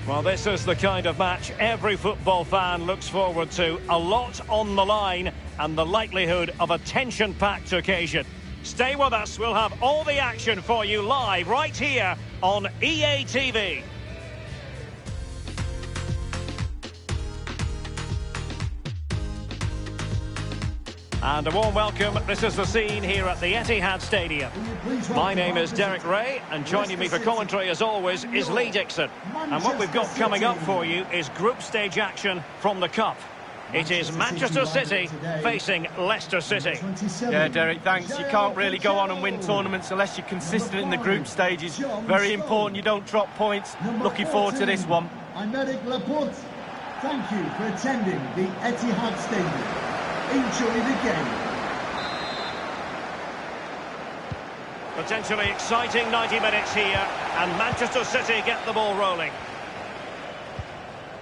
Well, this is the kind of match every football fan looks forward to. A lot on the line and the likelihood of a tension-packed occasion. Stay with us, we'll have all the action for you live right here on EA TV. And a warm welcome. This is the scene here at the Etihad Stadium. My name is Derek Ray, and joining me for commentary, as always, is Lee Dixon. And what we've got coming up for you is group stage action from the Cup. It is Manchester City facing Leicester City. Yeah, Derek, thanks. You can't really go on and win tournaments unless you're consistent in the group stages. Very important you don't drop points. Looking forward to this one. Aymeric Laporte, thank you for attending the Etihad Stadium. Enjoy the game. Potentially exciting 90 minutes here, and Manchester City get the ball rolling.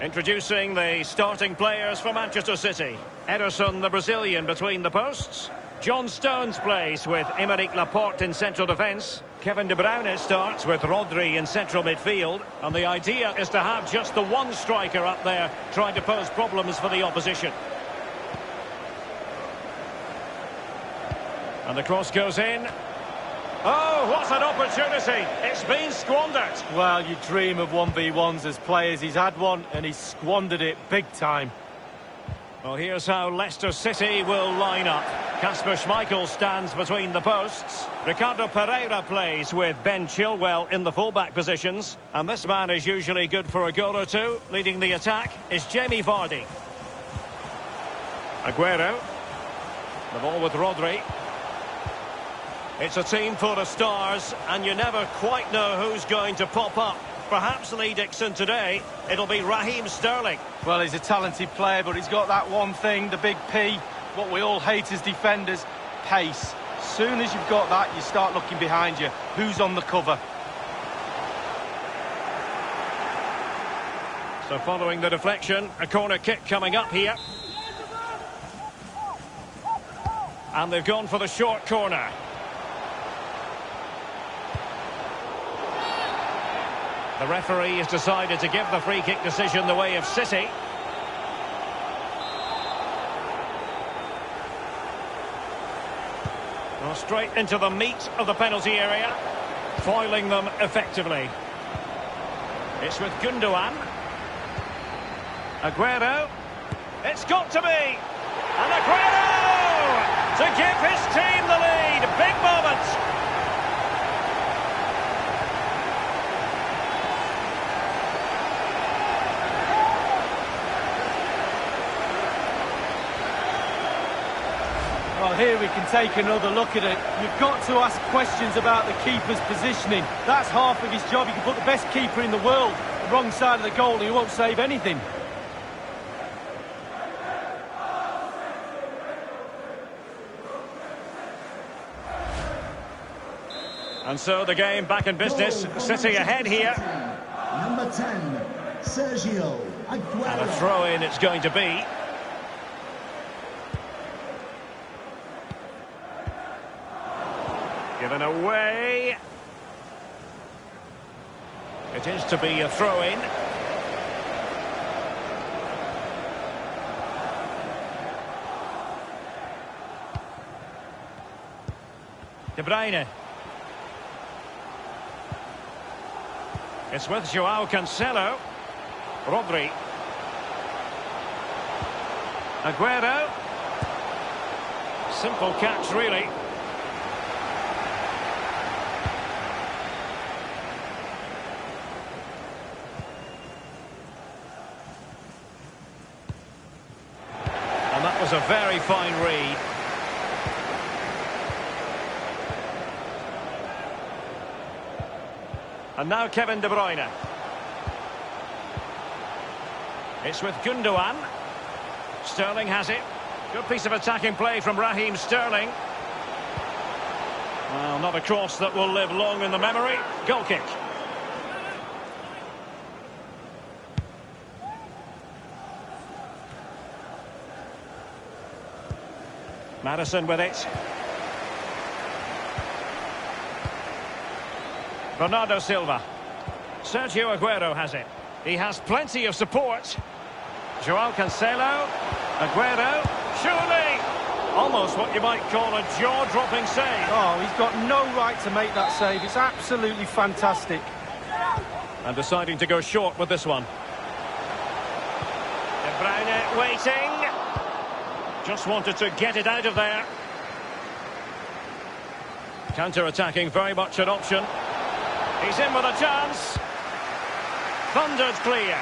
Introducing the starting players for Manchester City. Ederson, the Brazilian, between the posts. John Stones plays with Aymeric Laporte in central defence. Kevin De Bruyne starts with Rodri in central midfield. And the idea is to have just the one striker up there trying to pose problems for the opposition. And the cross goes in. Oh, what an opportunity. It's been squandered. Well, you dream of 1v1s as players. He's had one and he's squandered it big time. Well, here's how Leicester City will line up. Kasper Schmeichel stands between the posts. Ricardo Pereira plays with Ben Chilwell in the fullback positions. And this man is usually good for a goal or two. Leading the attack is Jamie Vardy. Aguero. The ball with Rodri. It's a team full of stars, and you never quite know who's going to pop up. Perhaps Lee Dixon today, it'll be Raheem Sterling. Well, he's a talented player, but he's got that one thing, the big P, what we all hate as defenders, pace. As soon as you've got that, you start looking behind you. Who's on the cover? So following the deflection, a corner kick coming up here. And they've gone for the short corner. The referee has decided to give the free kick decision the way of City. Well, straight into the meat of the penalty area, foiling them effectively. It's with Gundogan. Aguero. It's got to be! And Aguero! To give his team the lead. Big moment. Well, here we can take another look at it. You've got to ask questions about the keeper's positioning. That's half of his job. You can put the best keeper in the world the wrong side of the goal and he won't save anything. And so the game back in business. City ahead here. Number 10, Sergio Aguero. And a throw-in it's going to be. Given away. It is to be a throw-in. De Bruyne. It's with Joao Cancelo. Rodri. Aguero. Simple catch, really. And that was a very fine read. And now Kevin De Bruyne. It's with Gundogan. Sterling has it. Good piece of attacking play from Raheem Sterling. Well, not a cross that will live long in the memory. Goal kick. Maddison with it. Bernardo Silva. Sergio Aguero has it. He has plenty of support. Joao Cancelo. Aguero. Surely! Almost what you might call a jaw-dropping save. Oh, he's got no right to make that save. It's absolutely fantastic. And deciding to go short with this one. De Bruyne waiting. Just wanted to get it out of there. Counter-attacking, very much an option. He's in with a chance. Thundered clear.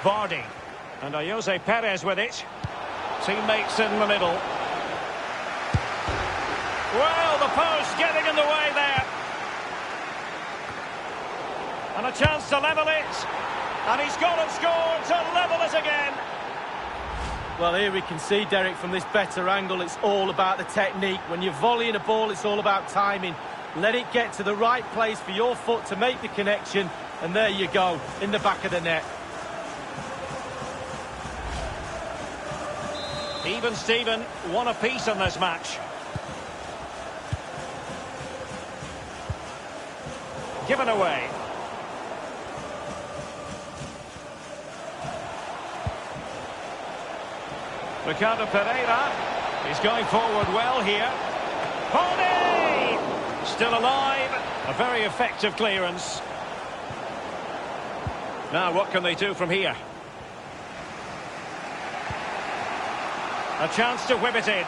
Vardy. And Jose Perez with it. Teammates in the middle. Well, the post getting in the way there. And a chance to level it. And he's got it scored to level it again. Well, here we can see, Derek, from this better angle, it's all about the technique. When you're volleying a ball, it's all about timing. Let it get to the right place for your foot to make the connection. And there you go, in the back of the net. Even Steven, one apiece in this match. Given away. Ricardo Pereira. He's going forward well here. Vardy! Still alive. A very effective clearance. Now, what can they do from here? A chance to whip it in.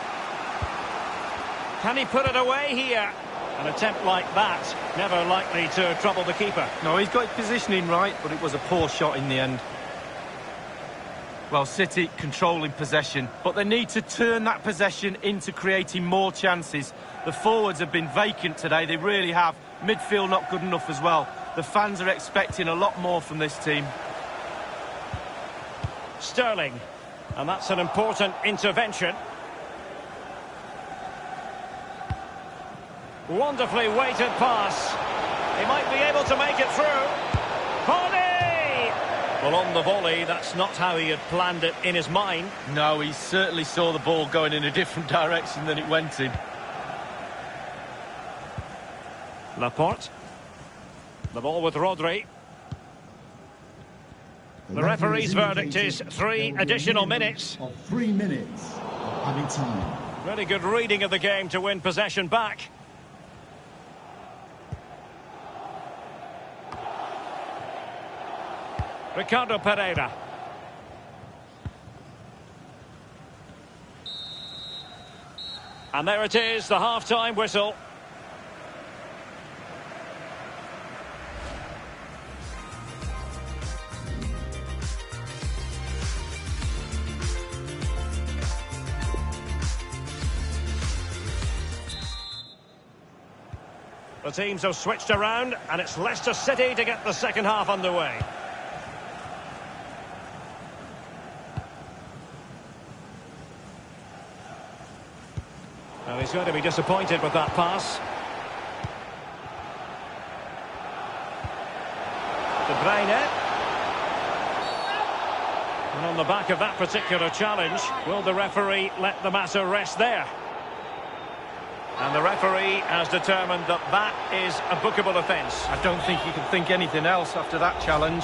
Can he put it away here? An attempt like that, never likely to trouble the keeper. No, he's got his positioning right, but it was a poor shot in the end. Well, City controlling possession, but they need to turn that possession into creating more chances. The forwards have been vacant today, they really have. Midfield not good enough as well. The fans are expecting a lot more from this team. Sterling. And that's an important intervention. Wonderfully weighted pass. He might be able to make it through. Vardy! Well, on the volley, that's not how he had planned it in his mind. No, he certainly saw the ball going in a different direction than it went in. Laporte. The ball with Rodri. The referee's verdict is 3 additional minutes. Of 3 minutes of added time. Really good reading of the game to win possession back. Ricardo Pereira. And there it is, the half-time whistle. The teams have switched around, and it's Leicester City to get the second half underway. Well, he's going to be disappointed with that pass. De Bruyne. And on the back of that particular challenge, will the referee let the matter rest there? And the referee has determined that that is a bookable offence. I don't think you can think anything else after that challenge.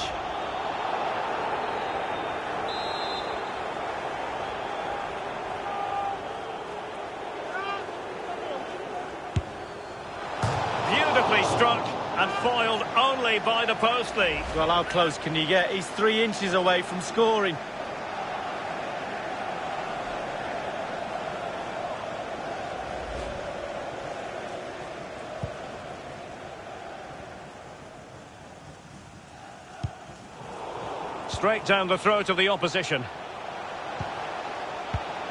Beautifully struck and foiled only by the post lead. Well, how close can you get? He's 3 inches away from scoring. Straight down the throat of the opposition.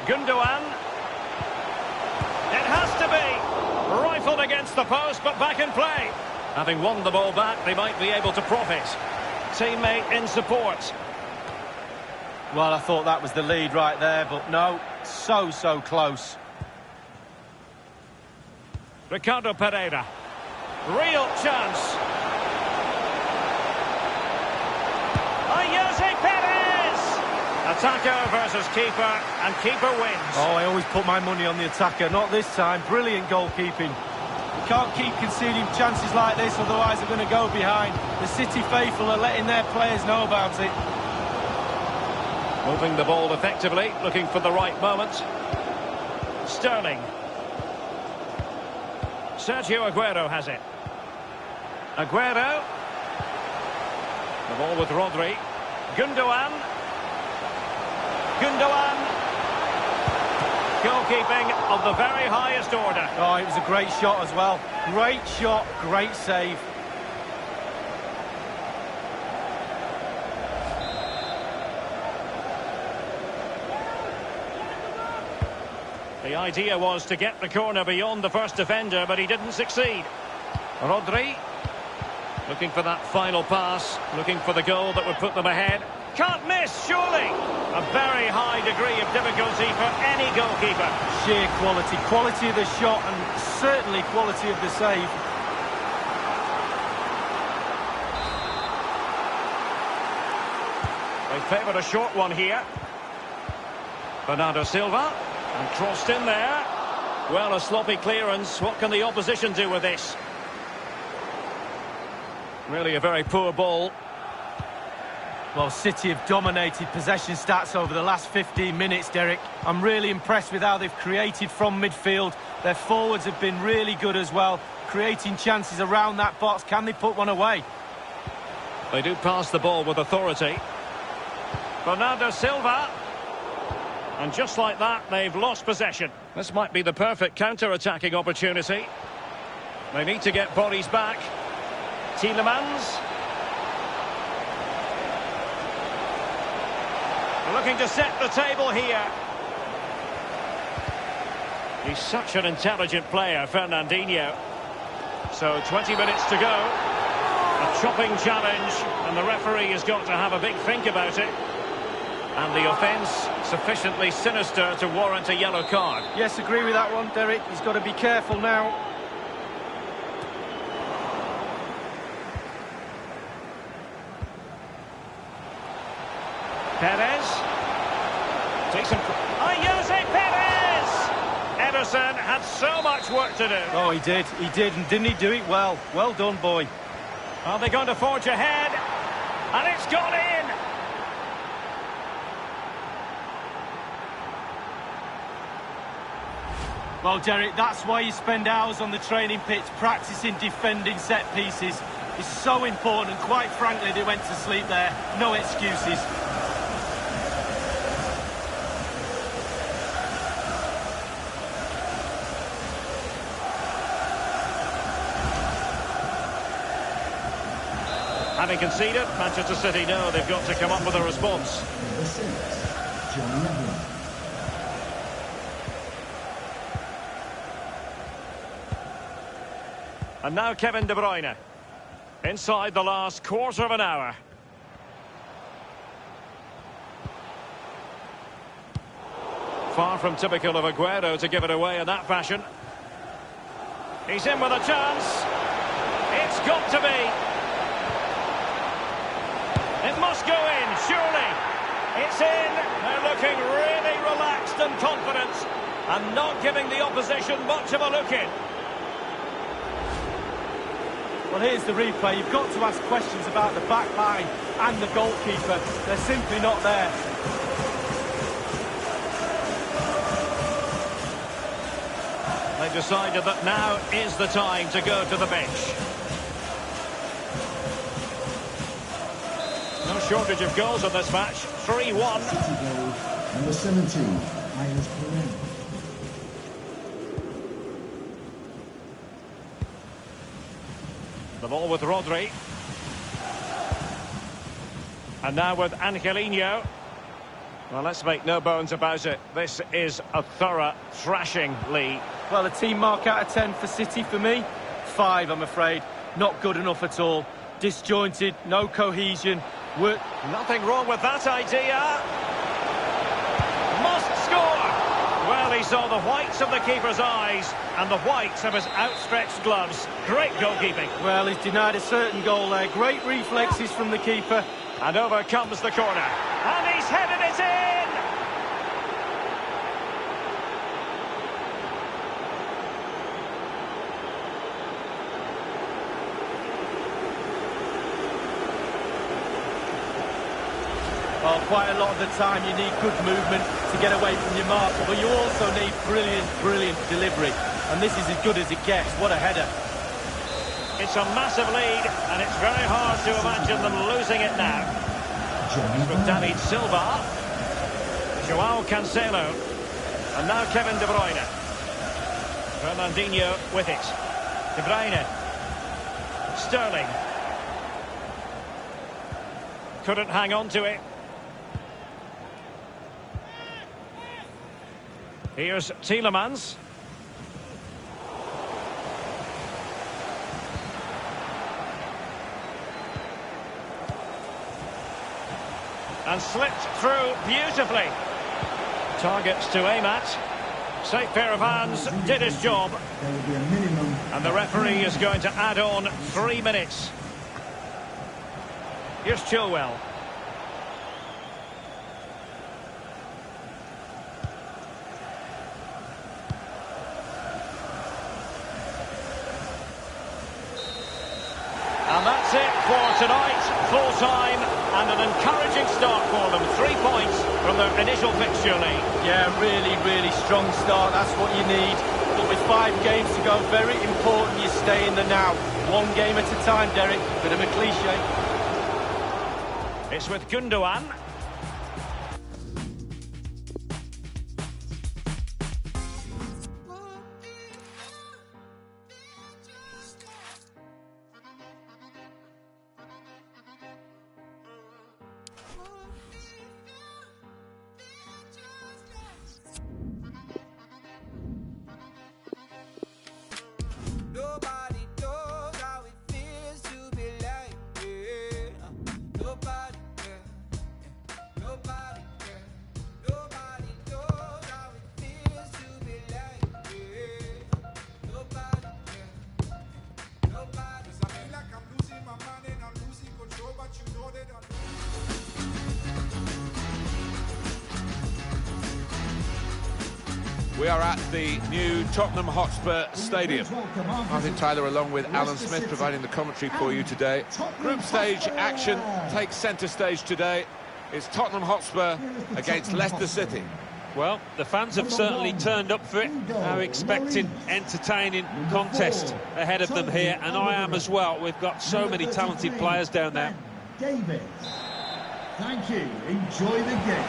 Gundogan. It has to be. Rifled against the post, but back in play. Having won the ball back, they might be able to profit. Teammate in support. Well, I thought that was the lead right there, but no, so close. Ricardo Pereira. Real chance. Jose Perez! Attacker versus keeper, and keeper wins. Oh, I always put my money on the attacker, not this time. Brilliant goalkeeping. You can't keep conceding chances like this, otherwise they're going to go behind. The City faithful are letting their players know about it. Moving the ball effectively, looking for the right moment. Sterling. Sergio Aguero has it. Aguero. The ball with Rodri. Gundogan. Goalkeeping of the very highest order. Oh, it was a great shot as well. Great shot, great save. The idea was to get the corner beyond the first defender, but he didn't succeed. Rodri. Looking for that final pass. Looking for the goal that would put them ahead. Can't miss, surely. A very high degree of difficulty for any goalkeeper. Sheer quality. Quality of the shot and certainly quality of the save. They favoured a short one here. Bernardo Silva. And crossed in there. Well, a sloppy clearance. What can the opposition do with this? Really a very poor ball. Well, City have dominated possession stats over the last 15 minutes, Derek. I'm really impressed with how they've created from midfield. Their forwards have been really good as well, creating chances around that box. Can they put one away? They do pass the ball with authority. Bernardo Silva. And just like that, they've lost possession. This might be the perfect counter-attacking opportunity. They need to get bodies back. Tielemans. Looking to set the table here. He's such an intelligent player, Fernandinho. So 20 minutes to go. A chopping challenge, and the referee has got to have a big think about it. And the offence sufficiently sinister to warrant a yellow card. Yes, agree with that one, Derek. He's got to be careful now. Perez. Decent. Jose Perez! Ederson had so much work to do. Oh, he did, and didn't he do it well? Well done, boy. Are they going to forge ahead? And it's gone in! Well, Derek, that's why you spend hours on the training pitch practicing defending set pieces. It's so important, and quite frankly, they went to sleep there. No excuses. Having conceded, Manchester City know they've got to come up with a response. Number 6, Johnny Evans. And now Kevin De Bruyne. Inside the last quarter of an hour. Far from typical of Aguero to give it away in that fashion. He's in with a chance. It's got to be. It must go in, surely. It's in. They're looking really relaxed and confident and not giving the opposition much of a look in. Well, here's the replay. You've got to ask questions about the back line and the goalkeeper. They're simply not there. They've decided that now is the time to go to the bench. No shortage of goals in this match. 3-1. City goal, number 17, Ayers Pereira. The ball with Rodri. And now with Angelino. Well, let's make no bones about it. This is a thorough thrashing, Lee. Well, a team mark out of 10 for City for me. 5, I'm afraid. Not good enough at all. Disjointed, no cohesion. Nothing wrong with that idea. Must score. Well, he saw the whites of the keeper's eyes and the whites of his outstretched gloves. Great goalkeeping. Well, he's denied a certain goal there. Great reflexes from the keeper. And over comes the corner. And he's headed it in! quite a lot of the time you need good movement to get away from your marker, but you also need brilliant delivery. And this is as good as it gets. What a header. It's a massive lead, and it's very hard to imagine them losing it now. With David Silva, Joao Cancelo, and now Kevin De Bruyne. Fernandinho with it. De Bruyne. Sterling. Couldn't hang on to it. Here's Tielemans. And slipped through beautifully. Targets to aim at. Safe pair of hands, did his job. There will be a minimum. And the referee is going to add on 3 minutes. Here's Chilwell. And that's it for tonight. Full time and an encouraging start for them. 3 points from their initial fixture lead. Yeah, really strong start. That's what you need. But with 5 games to go, very important you stay in the now. 1 game at a time, Derek. Bit of a cliche. It's with Gundogan. Nobody knows how it feels to be like, yeah. Nobody, yeah. Nobody, yeah. Nobody knows how it feels to be like, yeah. Nobody, yeah. Nobody. 'Cause I feel like I'm losing my mind and I'm losing control, but you know that I'm. We are at the new Tottenham Hotspur Stadium. Martin Tyler along with Alan Smith providing the commentary for you today. Group stage action takes centre stage today. It's Tottenham Hotspur against Leicester City. Well, the fans have certainly turned up for it. Are expecting entertaining contest ahead of them here, and I am as well. We've got so many talented players down there. David, thank you. Enjoy the game.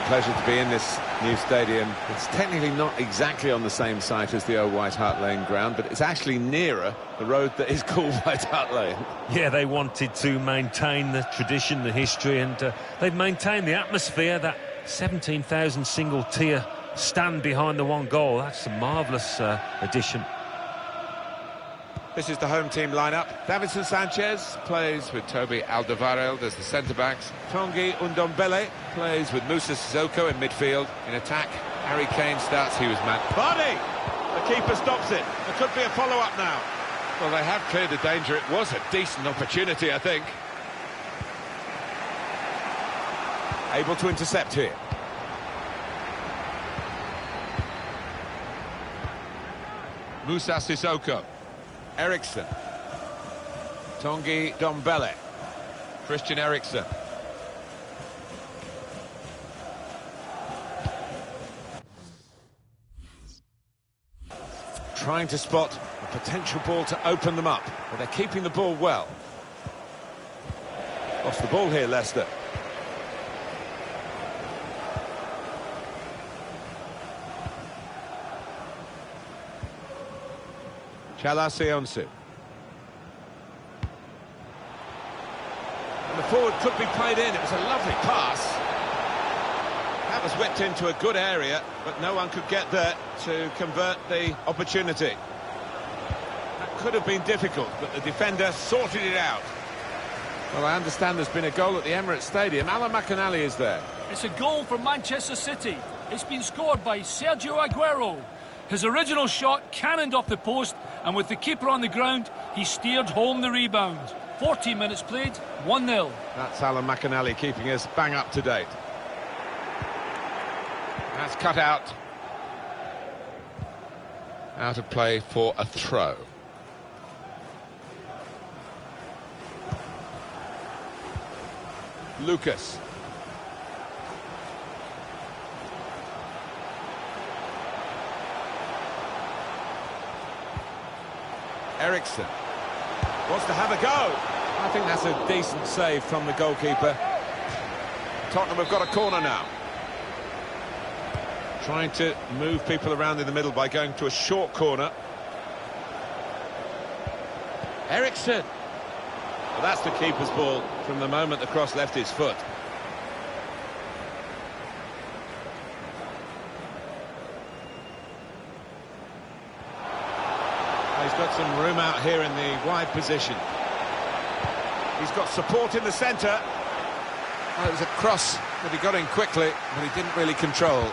Pleasure to be in this new stadium. It's technically not exactly on the same site as the old White Hart Lane ground, but it's actually nearer the road that is called White Hart Lane. Yeah, they wanted to maintain the tradition, the history, and they've maintained the atmosphere. That 17,000 single tier stand behind the 1 goal. That's a marvellous addition. This is the home team lineup. Davinson Sanchez plays with Toby Alderweireld as the centre-backs. Tanguy Ndombele plays with Moussa Sissoko in midfield. In attack, Harry Kane starts. He was man. Vardy! The keeper stops it. There could be a follow-up now. Well, they have cleared the danger. It was a decent opportunity, I think. Able to intercept here. Moussa Sissoko. Eriksen. Tanguy Ndombele. Christian Eriksen. Trying to spot a potential ball to open them up, but they're keeping the ball well. Lost the ball here, Leicester. Chala Sionsu. And the forward could be played in. It was a lovely pass. That was whipped into a good area, but no one could get there to convert the opportunity. That could have been difficult, but the defender sorted it out. Well, I understand there's been a goal at the Emirates Stadium. Alan McInally is there. It's a goal for Manchester City. It's been scored by Sergio Aguero. His original shot cannoned off the post, and with the keeper on the ground, he steered home the rebound. 14 minutes played, 1-0. That's Alan McInally keeping us bang up to date. That's cut out. Out of play for a throw. Lucas. Eriksson wants to have a go. I think that's a decent save from the goalkeeper. Tottenham have got a corner now. Trying to move people around in the middle by going to a short corner. Eriksson. Well, that's the keeper's ball from the moment the cross left his foot. He's got some room out here in the wide position. He's got support in the centre. Well, it was a cross that he got in quickly, but he didn't really control.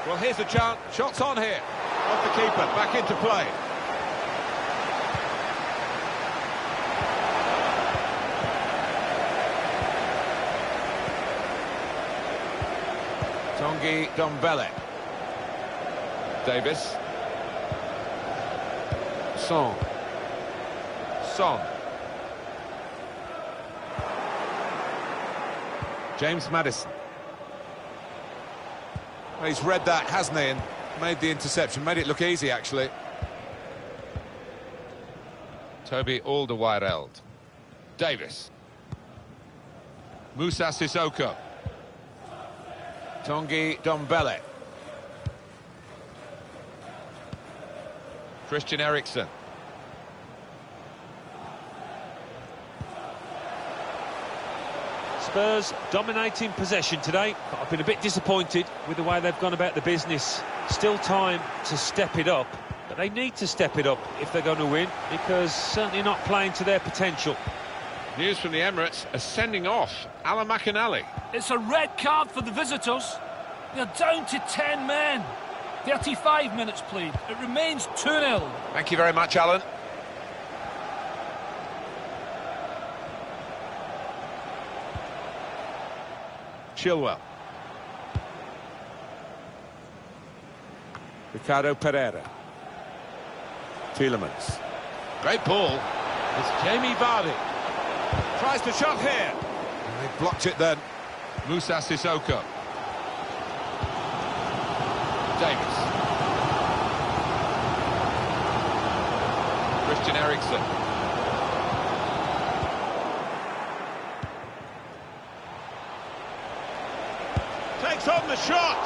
Well, here's a chance. Shots on here. Off the keeper, back into play. Tanguy Ndombele. Davis. Son. James Maddison. Well, he's read that, hasn't he, and made the interception. Made it look easy, actually. Toby Alderweireld. Davis. Moussa Sissoko. Tanguy Ndombele. Christian Eriksen. Spurs dominating possession today, but I've been a bit disappointed with the way they've gone about the business. Still time to step it up, but they need to step it up if they're going to win, because certainly not playing to their potential. News from the Emirates, a sending off. Alan McInally. It's a red card for the visitors. They're down to 10 men. 35 minutes played. It remains 2-0. Thank you very much, Alan. Chilwell. Ricardo Pereira. Tielemans. Great ball. It's Jamie Vardy. Tries to shot here. And they blocked it then. Moussa Sissoko. Davis. Christian Eriksen. Takes on the shot.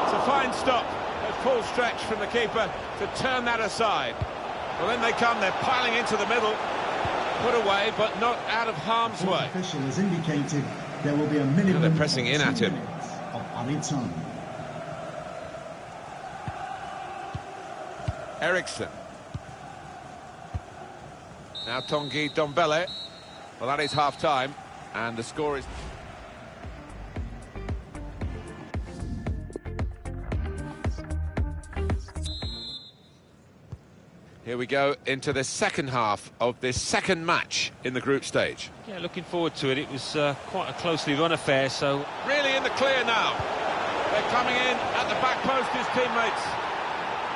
It's a fine stop. A full stretch from the keeper to turn that aside. Well, then they come, they're piling into the middle. Put away, but not out of harm's way. The official has indicated there will be a minimum They're pressing in at him. of added time. Eriksson. Now Tanguy Ndombele. Well, that is half-time, and the score is... Here we go into the second half of this second match in the group stage. Yeah, looking forward to it. It was quite a closely run affair, so... Really in the clear now. They're coming in at the back post, his teammates.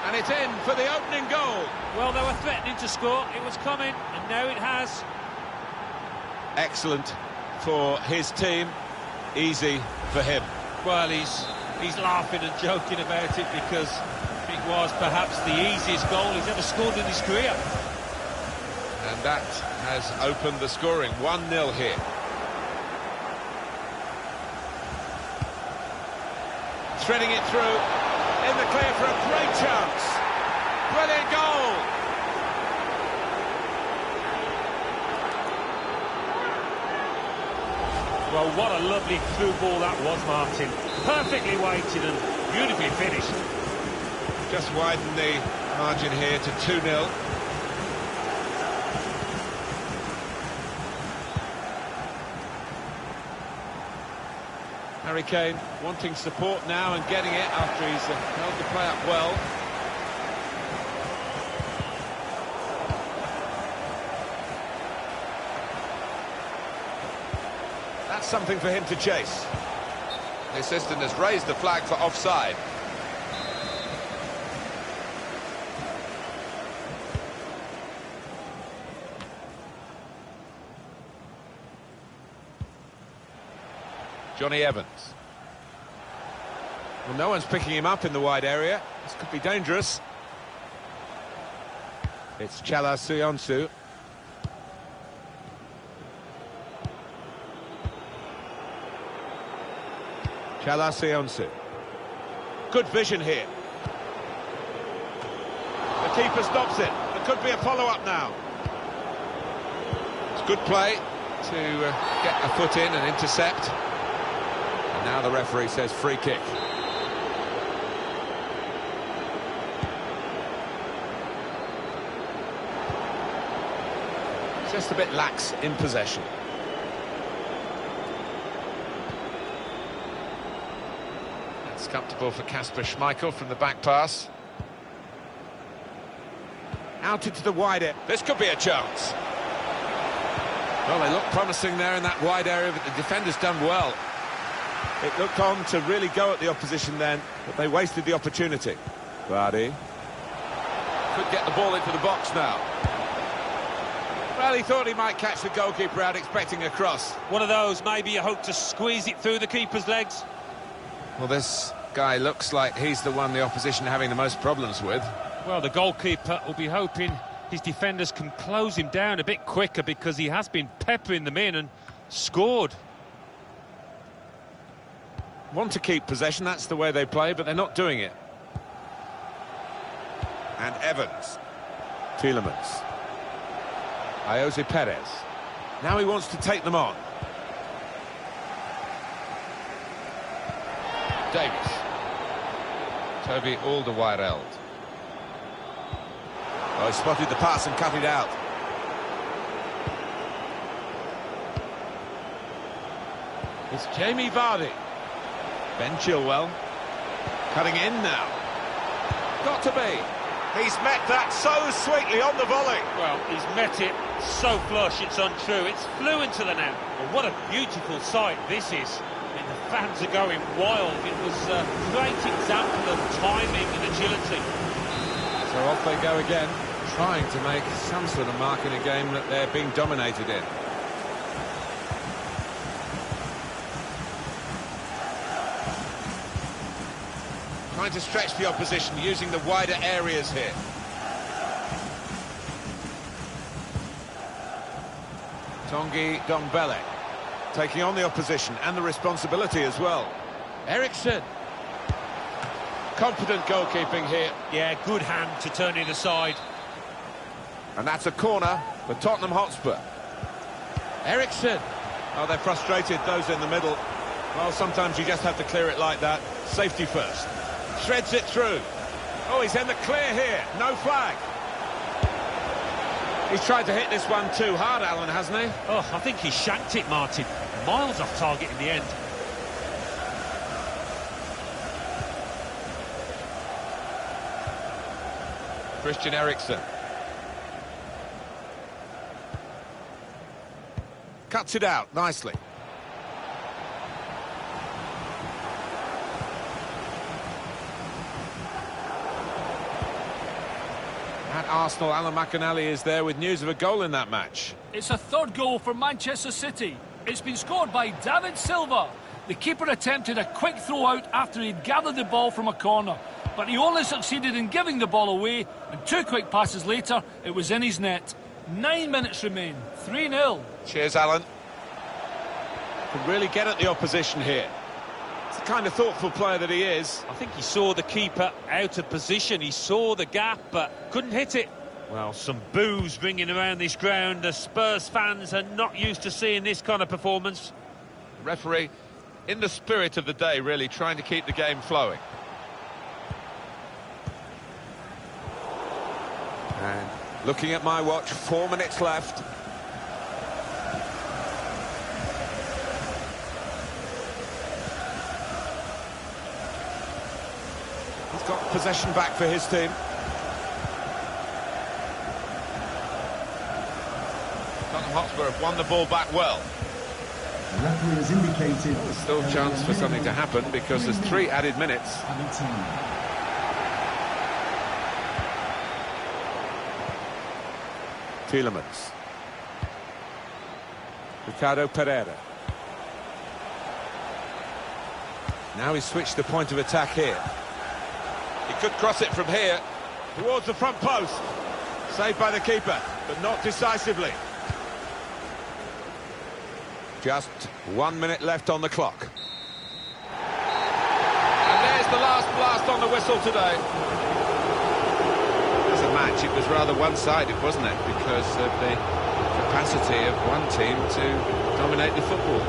And it's in for the opening goal. Well, they were threatening to score. It was coming, and now it has. Excellent for his team. Easy for him. Well, he's laughing and joking about it because it was perhaps the easiest goal he's ever scored in his career. And that has opened the scoring. 1-0 here. Threading it through. In the clear for a great chance. Brilliant goal. Well, what a lovely through ball that was, Martin. Perfectly weighted and beautifully finished. Just widen the margin here to 2-0. Harry Kane wanting support now and getting it after he's held the play up well. That's something for him to chase. The assistant has raised the flag for offside. Johnny Evans. Well, no one's picking him up in the wide area. This could be dangerous. It's Chala Suyonsu. Chala Suyonsu. Good vision here. The keeper stops it. There could be a follow-up now. It's good play to get a foot in and intercept. And now the referee says free kick. Just a bit lax in possession. That's comfortable for Kasper Schmeichel from the back pass. Out into the wide area. This could be a chance. Well, they look promising there in that wide area, but the defender's done well. It looked on to really go at the opposition then, but they wasted the opportunity. Vardy could get the ball into the box now. Well, he thought he might catch the goalkeeper out, expecting a cross. One of those, maybe you hope to squeeze it through the keeper's legs. Well, this guy looks like he's the one the opposition are having the most problems with. Well, the goalkeeper will be hoping his defenders can close him down a bit quicker, because he has been peppering them in and scored. Want to keep possession, that's the way they play, but they're not doing it. And Evans. Tielemans. Jose Perez. Now he wants to take them on. Davies. Toby Alderweireld. Oh, he spotted the pass and cut it out. It's Jamie Vardy. Ben Chilwell. Cutting in now. Got to be. He's met that so sweetly on the volley. Well, he's met it so flush, it's untrue. It's flew into the net. Well, what a beautiful sight this is. I mean, the fans are going wild. It was a great example of timing and agility. So off they go again, trying to make some sort of mark in a game that they're being dominated in. Trying to stretch the opposition, using the wider areas here. Tanguy Ndombele taking on the opposition and the responsibility as well. Eriksson. Confident goalkeeping here. Yeah, good hand to turn it aside. And that's a corner for Tottenham Hotspur. Eriksson. Oh, they're frustrated, those in the middle. Well, sometimes you just have to clear it like that. Safety first. Shreds it through. Oh, he's in the clear here. No flag. He's tried to hit this one too hard, Alan, hasn't he? Oh, I think he shanked it, Martin. Miles off target in the end. Christian Eriksen. Cuts it out nicely. At Arsenal, Alan McInally is there with news of a goal in that match. It's a third goal for Manchester City. It's been scored by David Silva. The keeper attempted a quick throw out after he'd gathered the ball from a corner, but he only succeeded in giving the ball away, and 2 quick passes later, it was in his net. 9 minutes remain, 3-0. Cheers, Alan. Can really get at the opposition here. It's the kind of thoughtful player that he is. I think he saw the keeper out of position. He saw the gap, but couldn't hit it. Well, some boos ringing around this ground. The Spurs fans are not used to seeing this kind of performance. The referee, in the spirit of the day, really trying to keep the game flowing. And looking at my watch, 4 minutes left. He's got possession back for his team. Tottenham Hotspur have won the ball back well. The referee has indicated... There's still a chance for something to happen because there's 3 added minutes. Tielemans. Ricardo Pereira. Now he's switched the point of attack here. He could cross it from here towards the front post. Saved by the keeper, but not decisively. Just 1 minute left on the clock. And there's the last blast on the whistle today. As a match, it was rather one-sided, wasn't it? Because of the capacity of one team to dominate the football.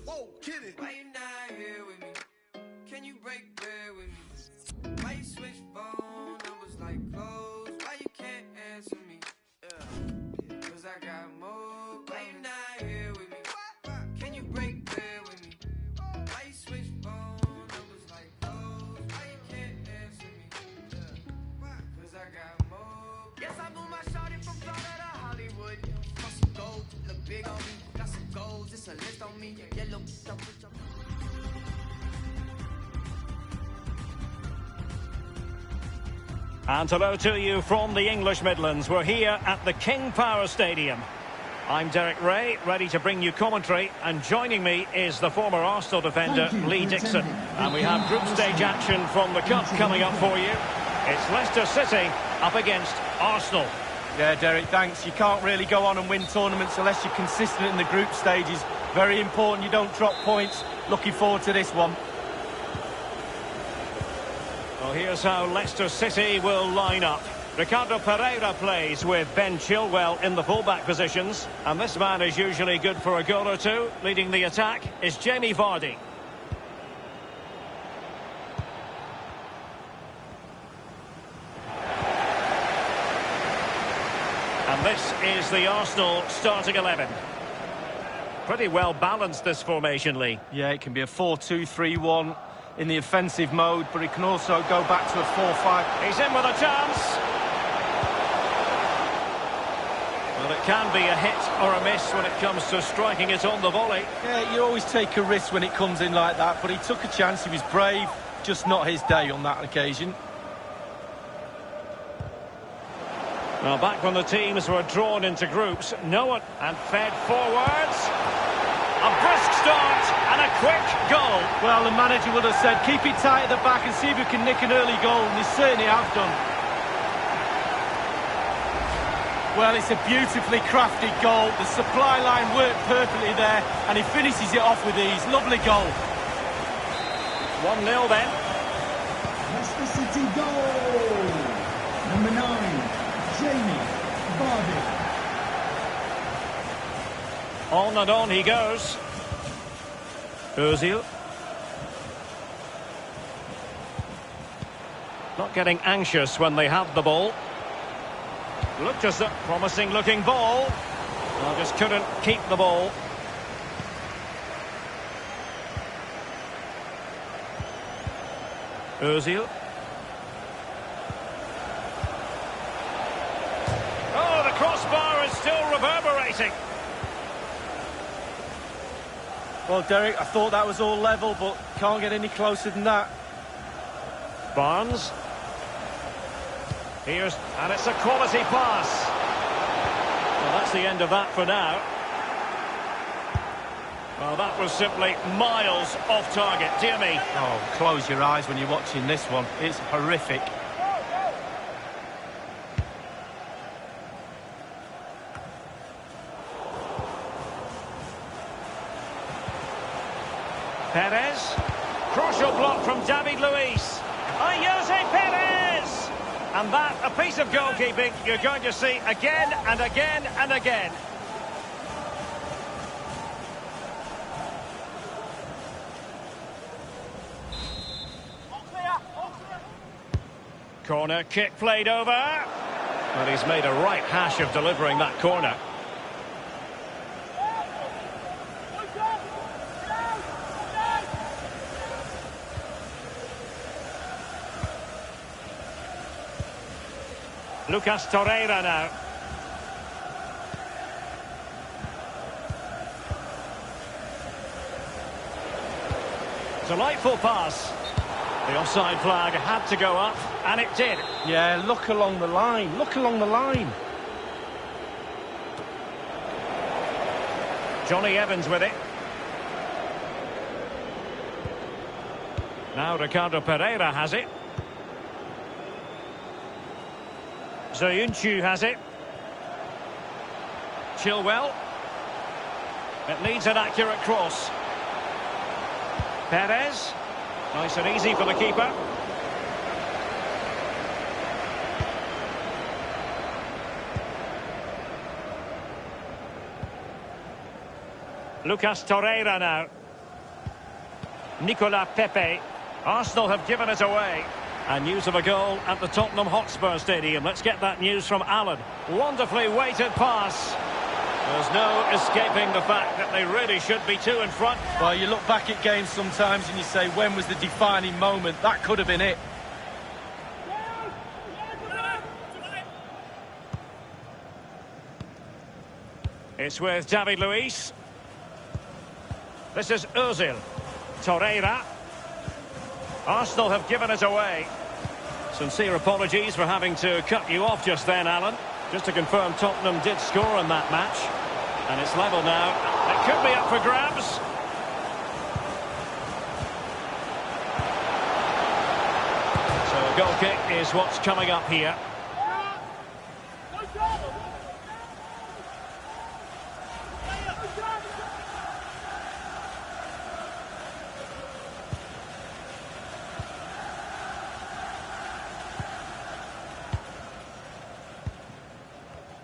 Whoa, kid it. Why you not here with me? Can you break bread with me? Why you switch phone numbers like clothes? Why you can't answer me? Cause I got more. Why you not here with me? Can you break bread with me? Why you switch phone numbers like clothes? Why you can't answer me? Cause I got more. Yes, I moved my shawty from Florida to Hollywood. Got some gold, look big on me. Got some goals, it's a list on me. Yellow, stuff with your... And hello to you from the English Midlands. We're here at the King Power Stadium. I'm Derek Ray, ready to bring you commentary, and joining me is the former Arsenal defender, Lee Dixon. And we have group stage action from the Cup coming up for you. It's Leicester City up against Arsenal. Yeah, Derek, thanks. You can't really go on and win tournaments unless you're consistent in the group stages. Very important you don't drop points. Looking forward to this one. Well, here's how Leicester City will line up. Ricardo Pereira plays with Ben Chilwell in the fullback positions. And this man is usually good for a goal or two. Leading the attack is Jamie Vardy. And this is the Arsenal starting 11. Pretty well balanced, this formation, Lee. Yeah, it can be a 4-2-3-1 in the offensive mode, but it can also go back to a 4-5. He's in with a chance. Well, it can be a hit or a miss when it comes to striking it on the volley. Yeah, you always take a risk when it comes in like that, but he took a chance, he was brave, just not his day on that occasion. Well, back when the teams were drawn into groups, no one... And fed forwards. A brisk start and a quick goal. Well, the manager would have said, keep it tight at the back and see if we can nick an early goal, and they certainly have done. Well, it's a beautifully crafted goal. The supply line worked perfectly there, and he finishes it off with ease. Lovely goal. 1-0 then. Leicester City goal! Number 9, Jamie Vardy. On and on he goes. Ozil. Not getting anxious when they have the ball. Looked as a promising looking ball. Well, just couldn't keep the ball. Ozil. Oh, the crossbar is still reverberating. Well, Derek, I thought that was all level, but can't get any closer than that. Barnes. And it's a quality pass. Well, that's the end of that for now. Well, that was simply miles off target, dear me. Oh, close your eyes when you're watching this one. It's horrific. Perez. Crucial block from David Luiz. Jose Perez! And that, a piece of goalkeeping you're going to see again and again and again. Corner kick played over. Well, he's made a right hash of delivering that corner. Lucas Torreira now. Delightful pass. The offside flag had to go up, and it did. Yeah, look along the line. Look along the line. Johnny Evans with it. Now Ricardo Pereira has it. Zayuncu has it. Chilwell. It needs an accurate cross. Perez. Nice and easy for the keeper. Lucas Torreira now. Nicola Pepe. Arsenal have given it away. And news of a goal at the Tottenham Hotspur Stadium. Let's get that news from Alan. Wonderfully weighted pass. There's no escaping the fact that they really should be two in front. Well, you look back at games sometimes and you say, when was the defining moment? That could have been it. It's with David Luiz. This is Ozil. Torreira. Arsenal have given it away. Sincere apologies for having to cut you off just then, Alan. Just to confirm, Tottenham did score in that match. And it's level now. It could be up for grabs. So a goal kick is what's coming up here.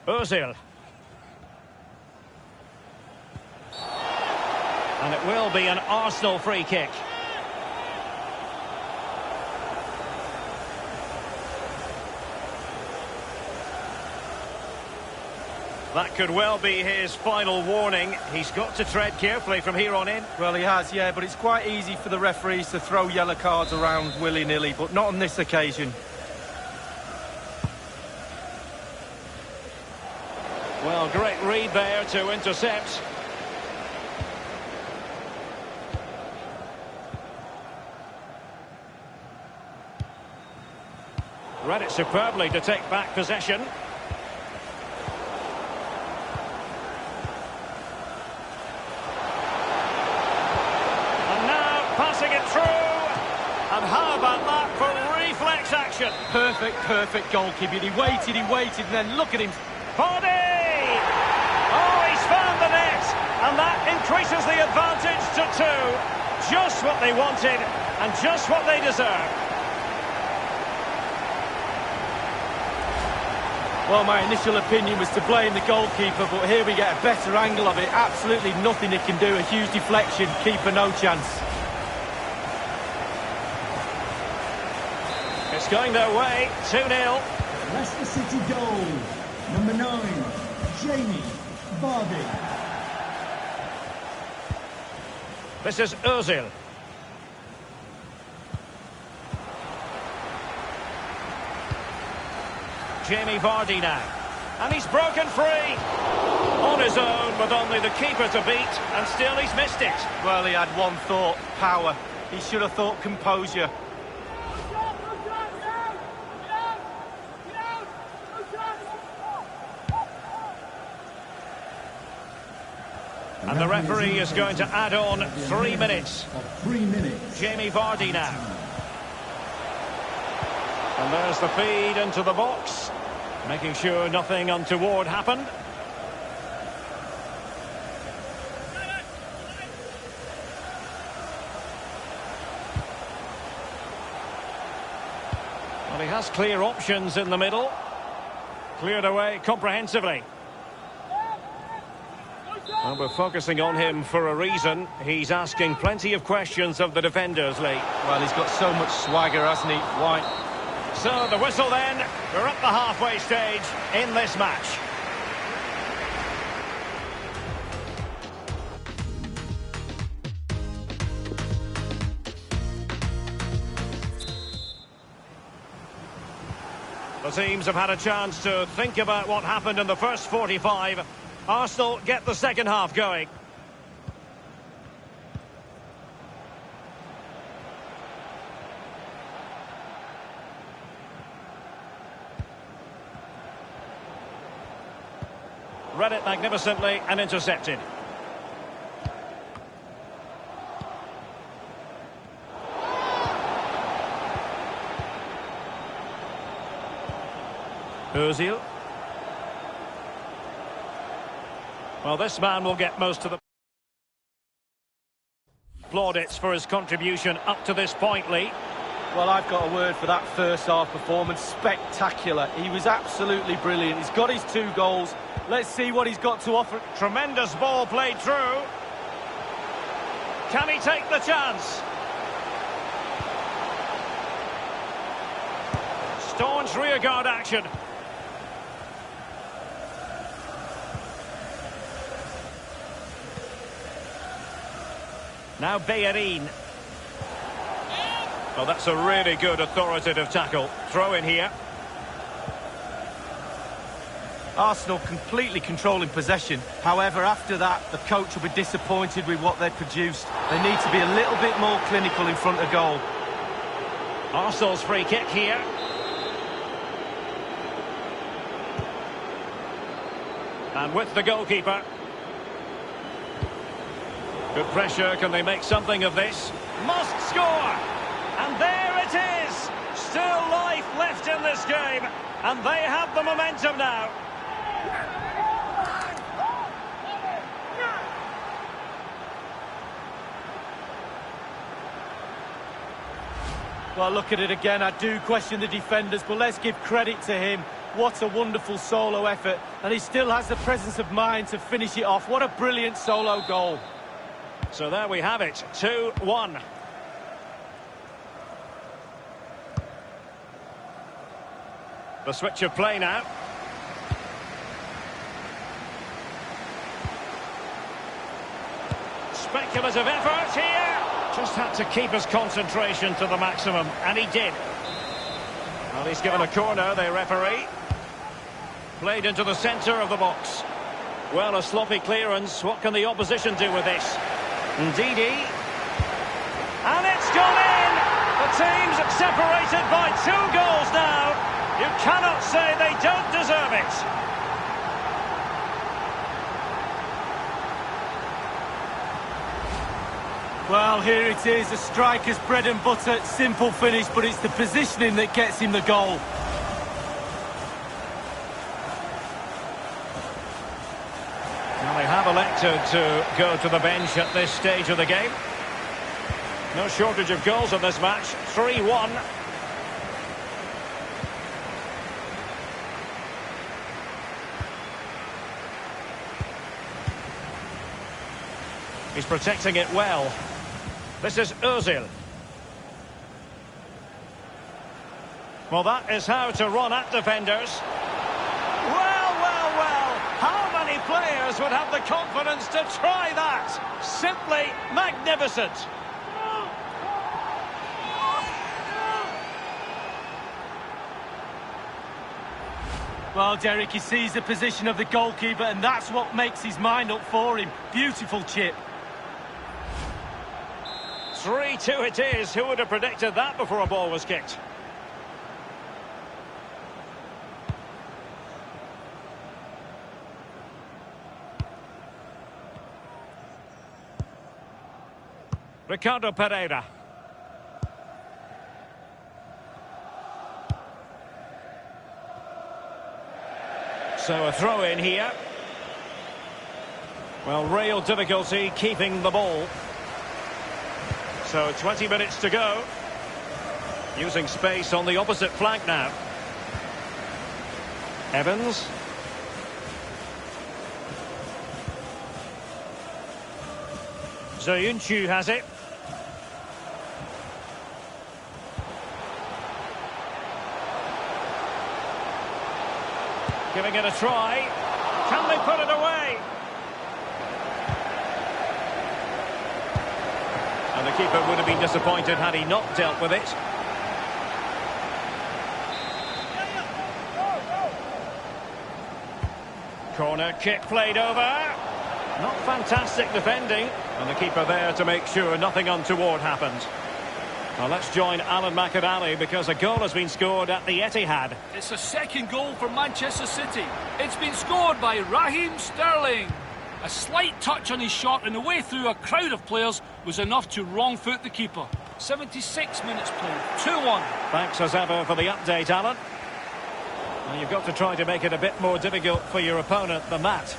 Ozil. And it will be an Arsenal free kick. That could well be his final warning. He's got to tread carefully from here on in. Well, he has, yeah, but it's quite easy for the referees to throw yellow cards around willy-nilly, but not on this occasion. Well, great read there to intercept. Read it superbly to take back possession. And now passing it through. And how about that for reflex action? Perfect goalkeeping. He waited, and then look at him. Vardy! Oh, he's found the net. And that increases the advantage to 2. Just what they wanted and just what they deserve. Well, my initial opinion was to blame the goalkeeper, but here we get a better angle of it. Absolutely nothing he can do. A huge deflection. Keeper no chance. It's going their way. 2-0. Leicester City goal. Number 9, Jamie Vardy. This is Ozil. Jamie Vardy now. And he's broken free. On his own, with only the keeper to beat, and still he's missed it. Well, he had one thought, power. He should have thought composure. And the referee is going to add on 3 minutes. 3 minutes. Jamie Vardy now. And there's the feed into the box. Making sure nothing untoward happened. Well, he has clear options in the middle. Cleared away comprehensively. Well, we're focusing on him for a reason. He's asking plenty of questions of the defenders, Lee. Well, he's got so much swagger, hasn't he? White. So the whistle then. We're at the halfway stage in this match. The teams have had a chance to think about what happened in the first 45. Arsenal get the second half going. Read it magnificently and intercepted. Ozil. Well, this man will get most of the plaudits for his contribution up to this point, Lee. Well, I've got a word for that first half performance. Spectacular. He was absolutely brilliant. He's got his 2 goals. Let's see what he's got to offer. Tremendous ball played through. Can he take the chance? Staunch rearguard action. Now Bellerin. Well, that's a really good authoritative tackle. Throw in here. Arsenal completely controlling possession. However, after that, the coach will be disappointed with what they've produced. They need to be a little bit more clinical in front of goal. Arsenal's free kick here. And with the goalkeeper. Good pressure. Can they make something of this? Must score! And there it is! Still life left in this game. And they have the momentum now. Well, look at it again. I do question the defenders, but let's give credit to him. What a wonderful solo effort. And he still has the presence of mind to finish it off. What a brilliant solo goal. So there we have it, 2-1. The switch of play now. Speculative effort here. Just had to keep his concentration to the maximum, and he did. Well, he's given a corner, the referee. Played into the centre of the box. Well, a sloppy clearance. What can the opposition do with this? Ndidi. And it's gone in! The team's separated by 2 goals now. You cannot say they don't deserve it. Well, here it is, a striker's bread and butter, simple finish, but it's the positioning that gets him the goal. Well, they have elected to go to the bench at this stage of the game. No shortage of goals in this match, 3-1. He's protecting it well. This is Ozil. Well, that is how to run at defenders. Well, well, well. How many players would have the confidence to try that? Simply magnificent. Well, Derek, he sees the position of the goalkeeper, and that's what makes his mind up for him. Beautiful chip. 3-2 it is. Who would have predicted that before a ball was kicked? Ricardo Pereira. So a throw in here. Well, real difficulty keeping the ball. So 20 minutes to go. Using space on the opposite flank now. Evans. Zayuncu has it. Giving it a try. Can they put it away? And the keeper would have been disappointed had he not dealt with it. Corner kick played over. Not fantastic defending. And the keeper there to make sure nothing untoward happened. Well, let's join Alan McAnally because a goal has been scored at the Etihad. It's a second goal for Manchester City. It's been scored by Raheem Sterling. A slight touch on his shot and the way through a crowd of players was enough to wrong-foot the keeper. 76 minutes played, 2-1. Thanks as ever for the update, Alan. Well, you've got to try to make it a bit more difficult for your opponent than that.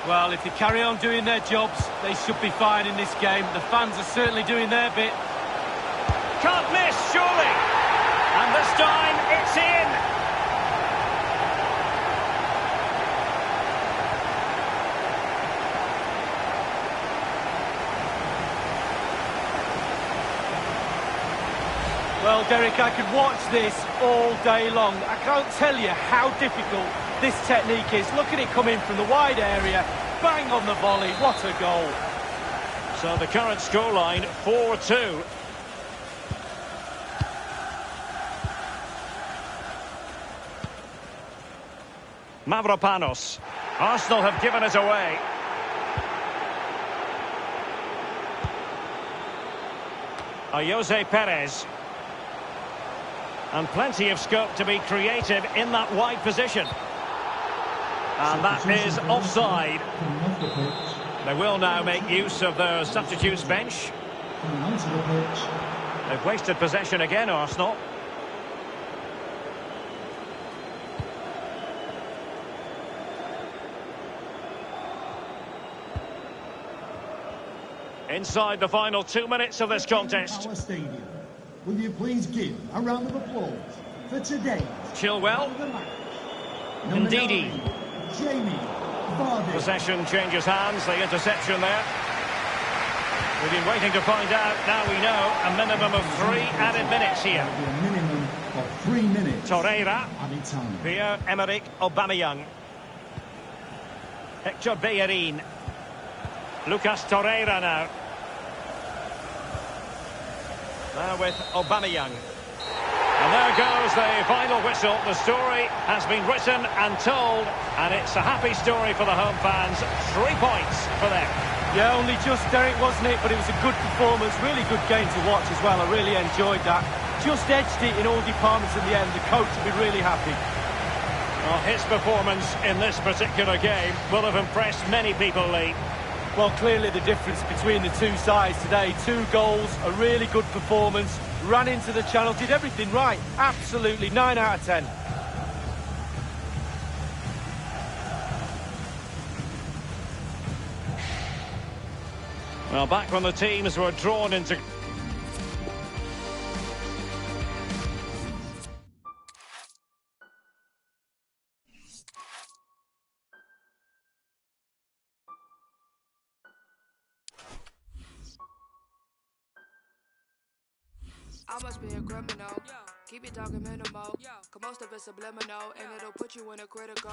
Well, if they carry on doing their jobs, they should be fine in this game. The fans are certainly doing their bit. Can't miss, surely. And this time, it's in. Well, Derek, I could watch this all day long. I can't tell you how difficult this technique is. Look at it come in from the wide area. Bang on the volley. What a goal. So the current scoreline, 4-2. Mavropanos. Arsenal have given it away. Jose Perez. And plenty of scope to be creative in that wide position. And that is offside. They will now make use of their substitutes bench. They've wasted possession again, Arsenal. Inside the final 2 minutes of this contest. Will you please give a round of applause for today's Chilwell. man of the match? Ndidi. Jamie Vardy. Possession changes hands, the interception there. We've been waiting to find out, now we know, a minimum of 3 added minutes here. A minimum of 3 minutes. Torreira. Added time. Pierre-Emerick Aubameyang. Hector Bellerin. Lucas Torreira now. Now with Aubameyang. And there goes the final whistle. The story has been written and told, and it's a happy story for the home fans. 3 points for them. Yeah, only just, Derek, wasn't it? But it was a good performance, really good game to watch as well. I really enjoyed that. Just edged it in all departments in the end. The coach will be really happy. Well, his performance in this particular game will have impressed many people, Lee. Well, clearly the difference between the two sides today. 2 goals, a really good performance, ran into the channel, did everything right. Absolutely, 9 out of 10. Well, back when the teams were drawn into... I must be a criminal. Keep it talking minimal. Cause most of it's subliminal, and it'll put you in a critical.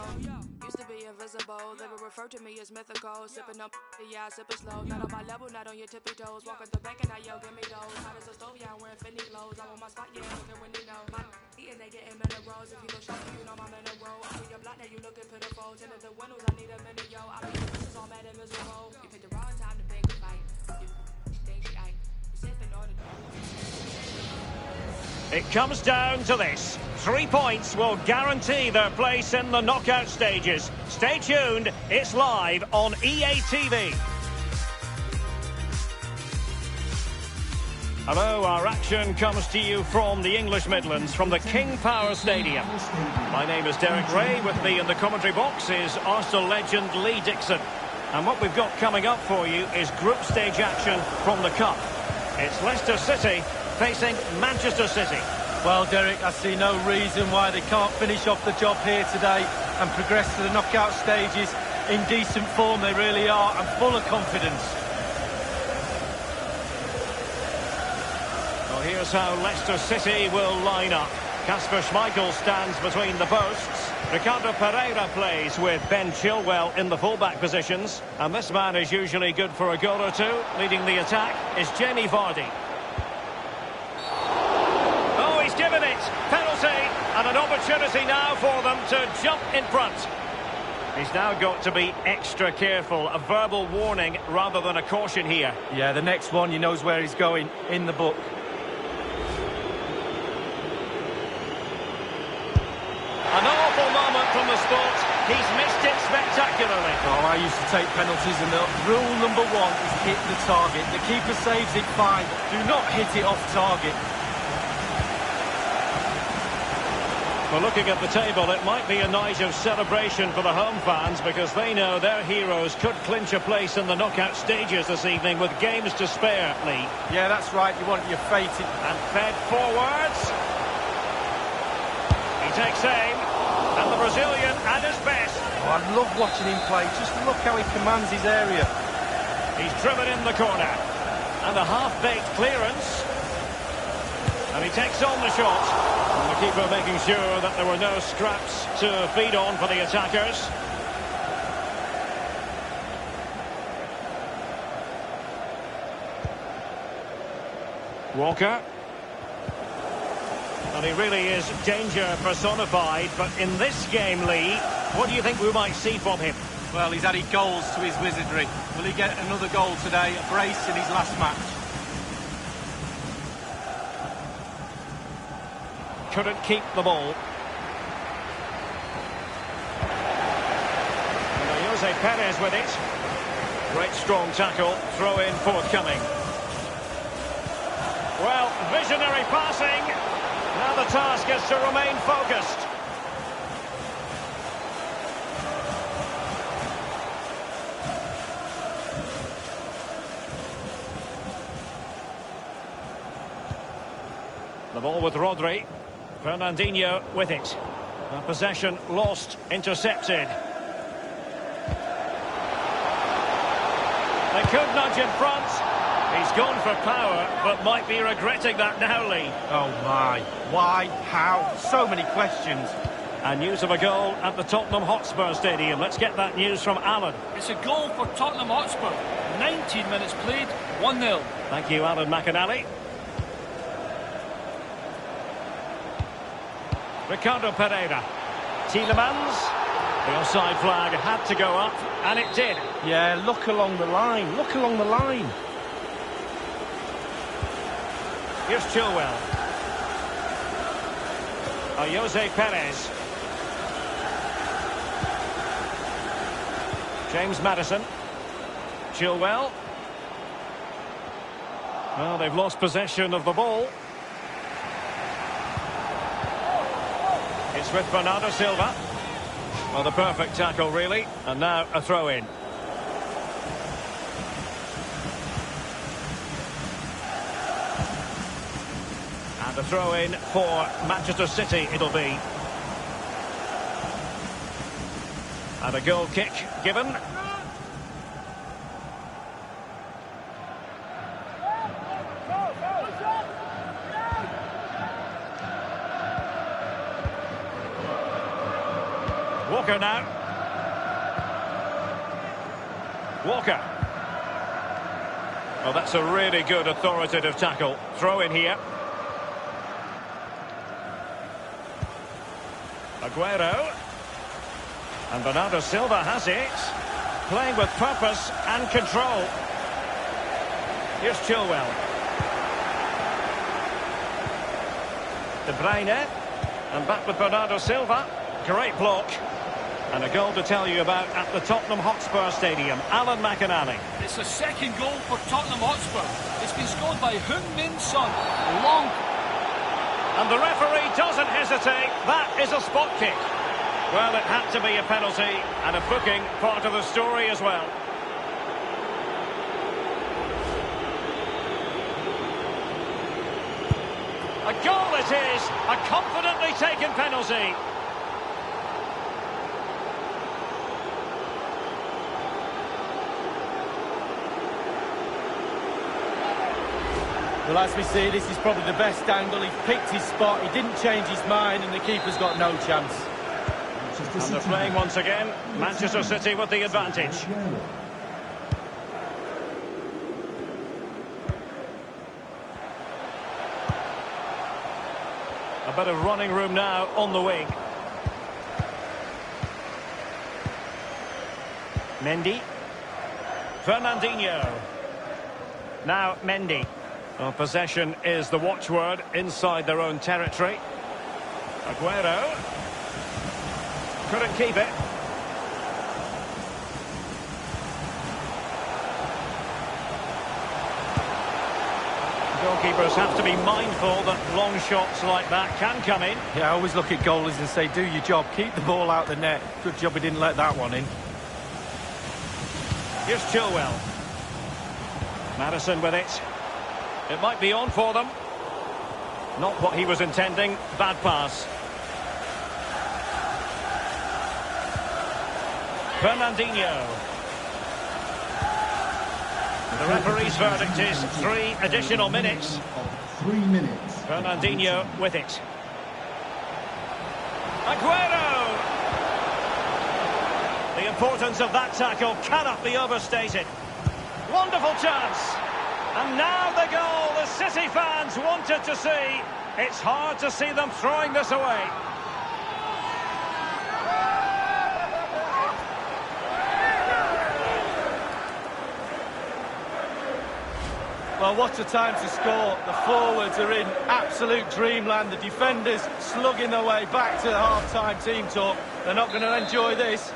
Used to be invisible, they would refer to me as mythical. Sipping up, yeah, I sip it slow. Not on my level, not on your tippy toes. Walking the bank and I yell, give me those. Hot as a stove, yeah, I'm wearing Fendi clothes. I'm on my spot, yeah, looking when you know. My eating, they getting minerals. If you look shocking, you know my mineral. I'm in your block, now you looking pitiful. Tinted the windows, I need a minute, yo. I mean, this is all mad and miserable. You picked the wrong time to pick a fight. You think she ain't. You sipping on it. It comes down to this. 3 points will guarantee their place in the knockout stages. Stay tuned, it's live on EA TV. Hello, our action comes to you from the English Midlands, from the King Power Stadium. My name is Derek Ray. With me in the commentary box is Arsenal legend Lee Dixon. And what we've got coming up for you is group stage action from the Cup. It's Leicester City facing Manchester City. Well, Derek, I see no reason why they can't finish off the job here today and progress to the knockout stages in decent form. They really are, and full of confidence. Well, here's how Leicester City will line up. Kasper Schmeichel stands between the posts. Ricardo Pereira plays with Ben Chilwell in the fullback positions. And this man is usually good for a goal or two. Leading the attack is Jamie Vardy. Given it, penalty, and an opportunity now for them to jump in front. He's now got to be extra careful. A verbal warning rather than a caution here. Yeah, the next one, he knows where he's going in the book. An awful moment from the spot. He's missed it spectacularly. Oh, I used to take penalties, and the rule number one is hit the target. The keeper saves it, fine. Do not hit it off target. Well, looking at the table, it might be a night of celebration for the home fans because they know their heroes could clinch a place in the knockout stages this evening with games to spare, Lee. Yeah, that's right. You want your fate. And fed forwards. He takes aim. And the Brazilian at his best. Oh, I love watching him play. Just look how he commands his area. He's driven in the corner. And a half-baked clearance. And he takes on the shot. And the keeper making sure that there were no scraps to feed on for the attackers. Walker. And he really is danger personified. But in this game, Lee, what do you think we might see from him? Well, he's added goals to his wizardry. Will he get another goal today? A brace in his last match. Couldn't keep the ball. And Jose Perez with it. Great strong tackle. Throw in forthcoming. Well, visionary passing. Now the task is to remain focused. The ball with Rodri. Fernandinho with it. The possession lost, intercepted. They could nudge in front. He's gone for power, but might be regretting that now, Lee. Oh my, why, how, so many questions. And news of a goal at the Tottenham Hotspur Stadium. Let's get that news from Alan. It's a goal for Tottenham Hotspur. 19 minutes played, 1-0. Thank you, Alan McAnally. Ricardo Pereira. Tielemans. The offside flag had to go up, and it did. Yeah, look along the line, look along the line. Here's Chilwell. Jose Perez. James Maddison. Chilwell. Well, they've lost possession of the ball. It's with Bernardo Silva. Well, the perfect tackle, really. And now a throw-in. And a throw-in for Manchester City, it'll be. And a goal kick given. Walker now. Walker. Well, that's a really good authoritative tackle. Throw in here. Aguero. And Bernardo Silva has it. Playing with purpose and control. Here's Chilwell. De Bruyne. And back with Bernardo Silva. Great block. And a goal to tell you about at the Tottenham Hotspur Stadium. Alan McAnally. It's a second goal for Tottenham Hotspur. It's been scored by Heung-min Son. Long. And the referee doesn't hesitate. That is a spot kick. Well, it had to be a penalty, and a booking part of the story as well. A goal it is. A confidently taken penalty. Well, as we see, this is probably the best angle. He's picked his spot, he didn't change his mind, and the keeper's got no chance. And they're playing once again. Manchester City with the advantage. A bit of running room now on the wing. Mendy. Fernandinho. Now Mendy. Well, possession is the watchword inside their own territory. Aguero. Couldn't keep it. Goalkeepers have to be mindful that long shots like that can come in. Yeah, I always look at goalies and say, do your job, keep the ball out the net. Good job he didn't let that one in. Here's Chilwell. Madison with it. It might be on for them. Not what he was intending. Bad pass. Fernandinho. The referee's verdict is 3 additional minutes. 3 minutes. Fernandinho with it. Aguero! The importance of that tackle cannot be overstated. Wonderful chance. And now the goal the City fans wanted to see. It's hard to see them throwing this away. Well, what a time to score. The forwards are in absolute dreamland. The defenders slugging their way back to the half-time team talk. They're not going to enjoy this.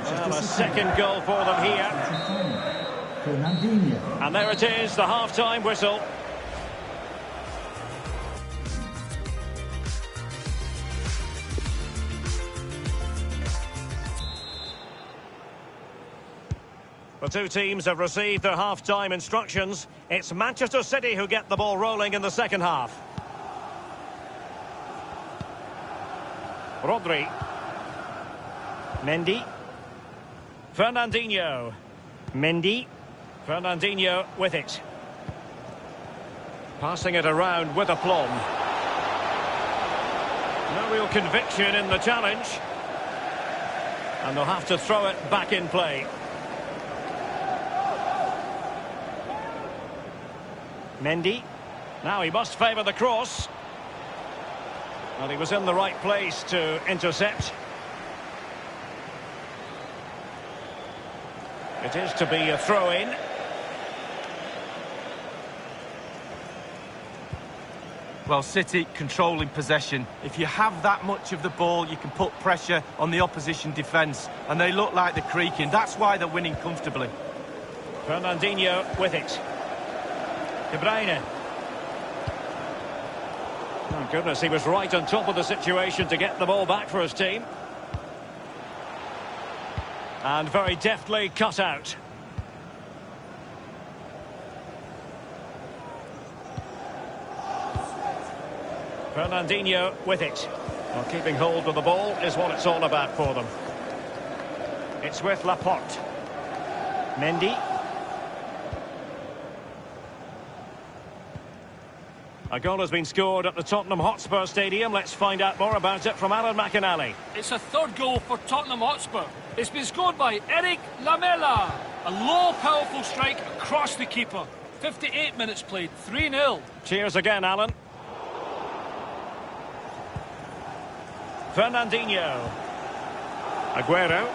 Well, a second goal for them here. Fernandinho. And there it is, the half-time whistle. The two teams have received their half-time instructions. It's Manchester City who get the ball rolling in the second half. Rodri. Mendy. Fernandinho. Mendy. Fernandinho with it. Passing it around with aplomb. No real conviction in the challenge. And they'll have to throw it back in play. Mendy. Now he must favour the cross. Well, he was in the right place to intercept. It is to be a throw-in. Well, City controlling possession. If you have that much of the ball, you can put pressure on the opposition defence. And they look like they're creaking. That's why they're winning comfortably. Fernandinho with it. De Bruyne. Oh goodness, he was right on top of the situation to get the ball back for his team. And very deftly cut out. Fernandinho with it. Well, keeping hold of the ball is what it's all about for them. It's with Laporte. Mendy. A goal has been scored at the Tottenham Hotspur Stadium. Let's find out more about it from Alan McInally. It's a third goal for Tottenham Hotspur. It's been scored by Eric Lamela. A low, powerful strike across the keeper. 58 minutes played, 3-0. Cheers again, Alan. Fernandinho. Aguero.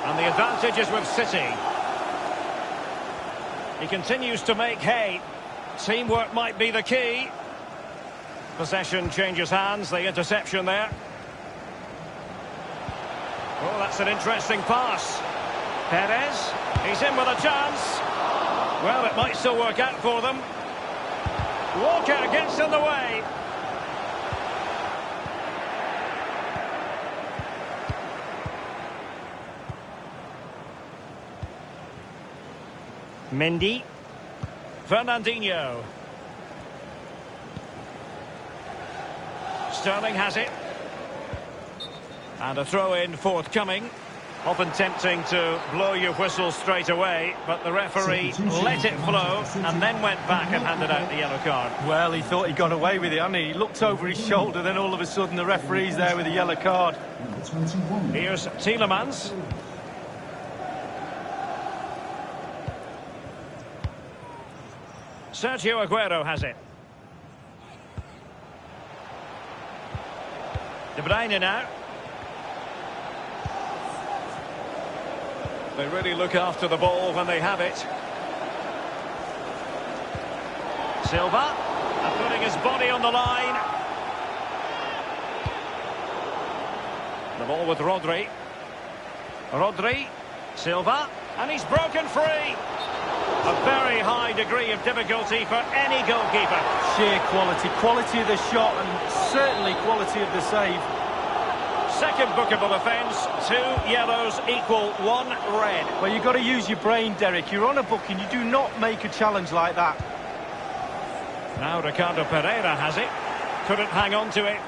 And the advantage is with City. He continues to make hay. Teamwork might be the key. Possession changes hands, the interception there. Oh, that's an interesting pass. Perez, he's in with a chance. Well, it might still work out for them. Walker gets in the way. Mendy. Fernandinho. Sterling has it. And a throw-in forthcoming. Often tempting to blow your whistle straight away, but the referee let it flow and then went back and handed out the yellow card. Well, he thought he got away with it, hadn't he? He looked over his shoulder, then all of a sudden the referee's there with a yellow card. Here's Tielemans. Sergio Aguero has it. De Bruyne now. They really look after the ball when they have it. Silva, putting his body on the line. The ball with Rodri. Rodri, Silva, and he's broken free. A very high degree of difficulty for any goalkeeper. Sheer quality of the shot and certainly quality of the save. Second bookable offence, 2 yellows equal 1 red. Well, you've got to use your brain, Derek. You're on a booking, you do not make a challenge like that. Now Ricardo Pereira has it. Couldn't hang on to it.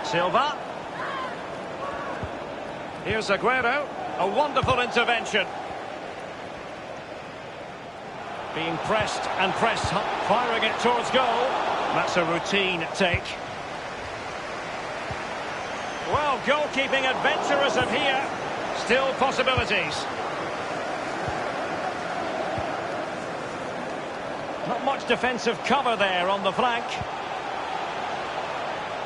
Silva. Here's Aguero. A wonderful intervention. Being pressed and pressed, firing it towards goal. That's a routine take. Well, goalkeeping adventurism here. Still possibilities. Not much defensive cover there on the flank.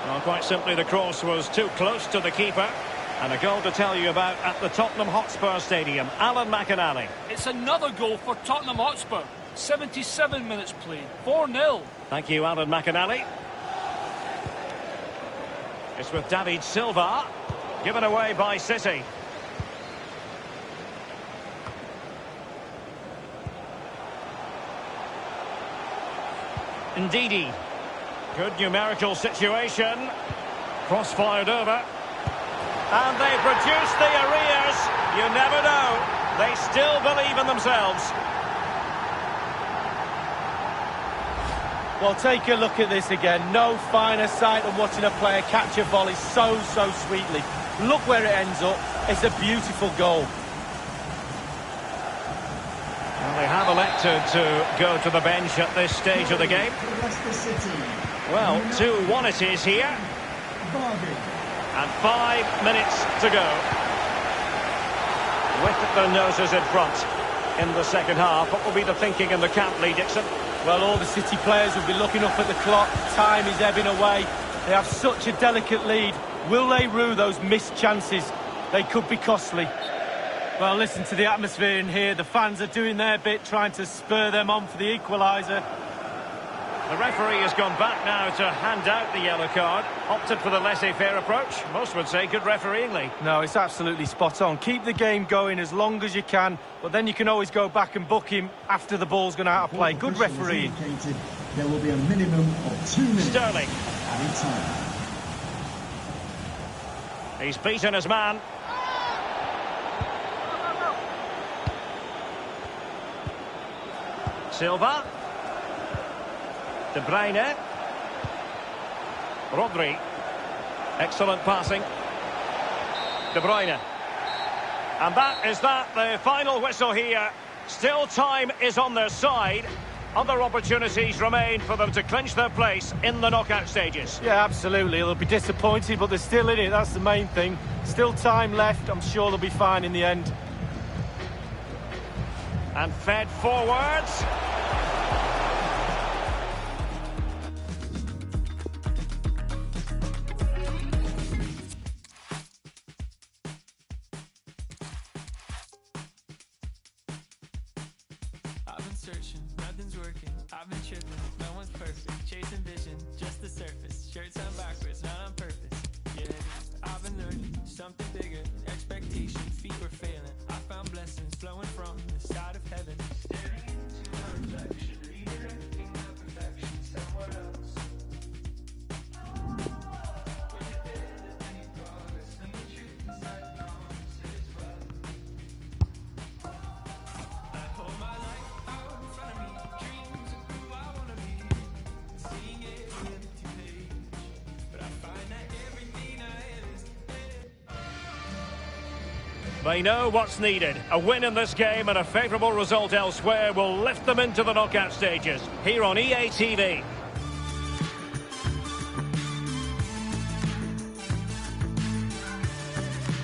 Well, quite simply, the cross was too close to the keeper. And a goal to tell you about at the Tottenham Hotspur Stadium. Alan McInally. It's another goal for Tottenham Hotspur. 77 minutes played. 4-0. Thank you, Alan McInally. It's with David Silva. Given away by City. Ndidi. Good numerical situation. Cross fired over. And they produce the arrears. You never know. They still believe in themselves. Well, take a look at this again. No finer sight than watching a player catch a volley so sweetly. Look where it ends up. It's a beautiful goal. Well, they have elected to go to the bench at this stage of the game. Well, 2-1 it is here. And 5 minutes to go. With the noses in front in the second half. What will be the thinking in the camp, Lee Dixon? Well, all the City players will be looking up at the clock. Time is ebbing away. They have such a delicate lead. Will they rue those missed chances? They could be costly. Well, listen to the atmosphere in here. The fans are doing their bit, trying to spur them on for the equaliser. The referee has gone back now to hand out the yellow card. Opted for the laissez-faire approach. Most would say good refereeing, Lee. No, it's absolutely spot on. Keep the game going as long as you can, but then you can always go back and book him after the ball's gone out of play. Good refereeing. There will be a minimum of 2 minutes. Sterling. Added time. He's beaten his man. Silva. De Bruyne. Rodri. Excellent passing. De Bruyne. And that is the final whistle here. Still time is on their side. Other opportunities remain for them to clinch their place in the knockout stages. Yeah, absolutely. They'll be disappointed, but they're still in it. That's the main thing. Still time left. I'm sure they'll be fine in the end. And fed forwards. I've been searching, nothing's working. I've been tripping, no one's perfect. Chasing vision, just the surface. Shirts on backwards, not on purpose. Yeah, I've been learning something bigger. Expectation, feet were failing. I found blessings flowing from the side of heaven. Staring into my reflection, redirecting my perfection somewhere else. When you're there, there's any progress. And the truth inside the promises well. I hold my life out in front of me, dreams of who I wanna be, seeing it in an empty page, but I find that everything I am is They know what's needed. A win in this game and a favourable result elsewhere will lift them into the knockout stages. Here on EA TV.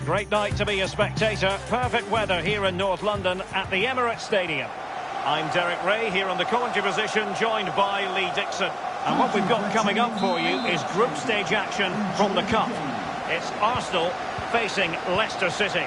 Great night to be a spectator. Perfect weather here in North London at the Emirates Stadium. I'm Derek Ray here in the commentary position, joined by Lee Dixon. And what we've got coming up for you is group stage action from the Cup. It's Arsenal facing Leicester City.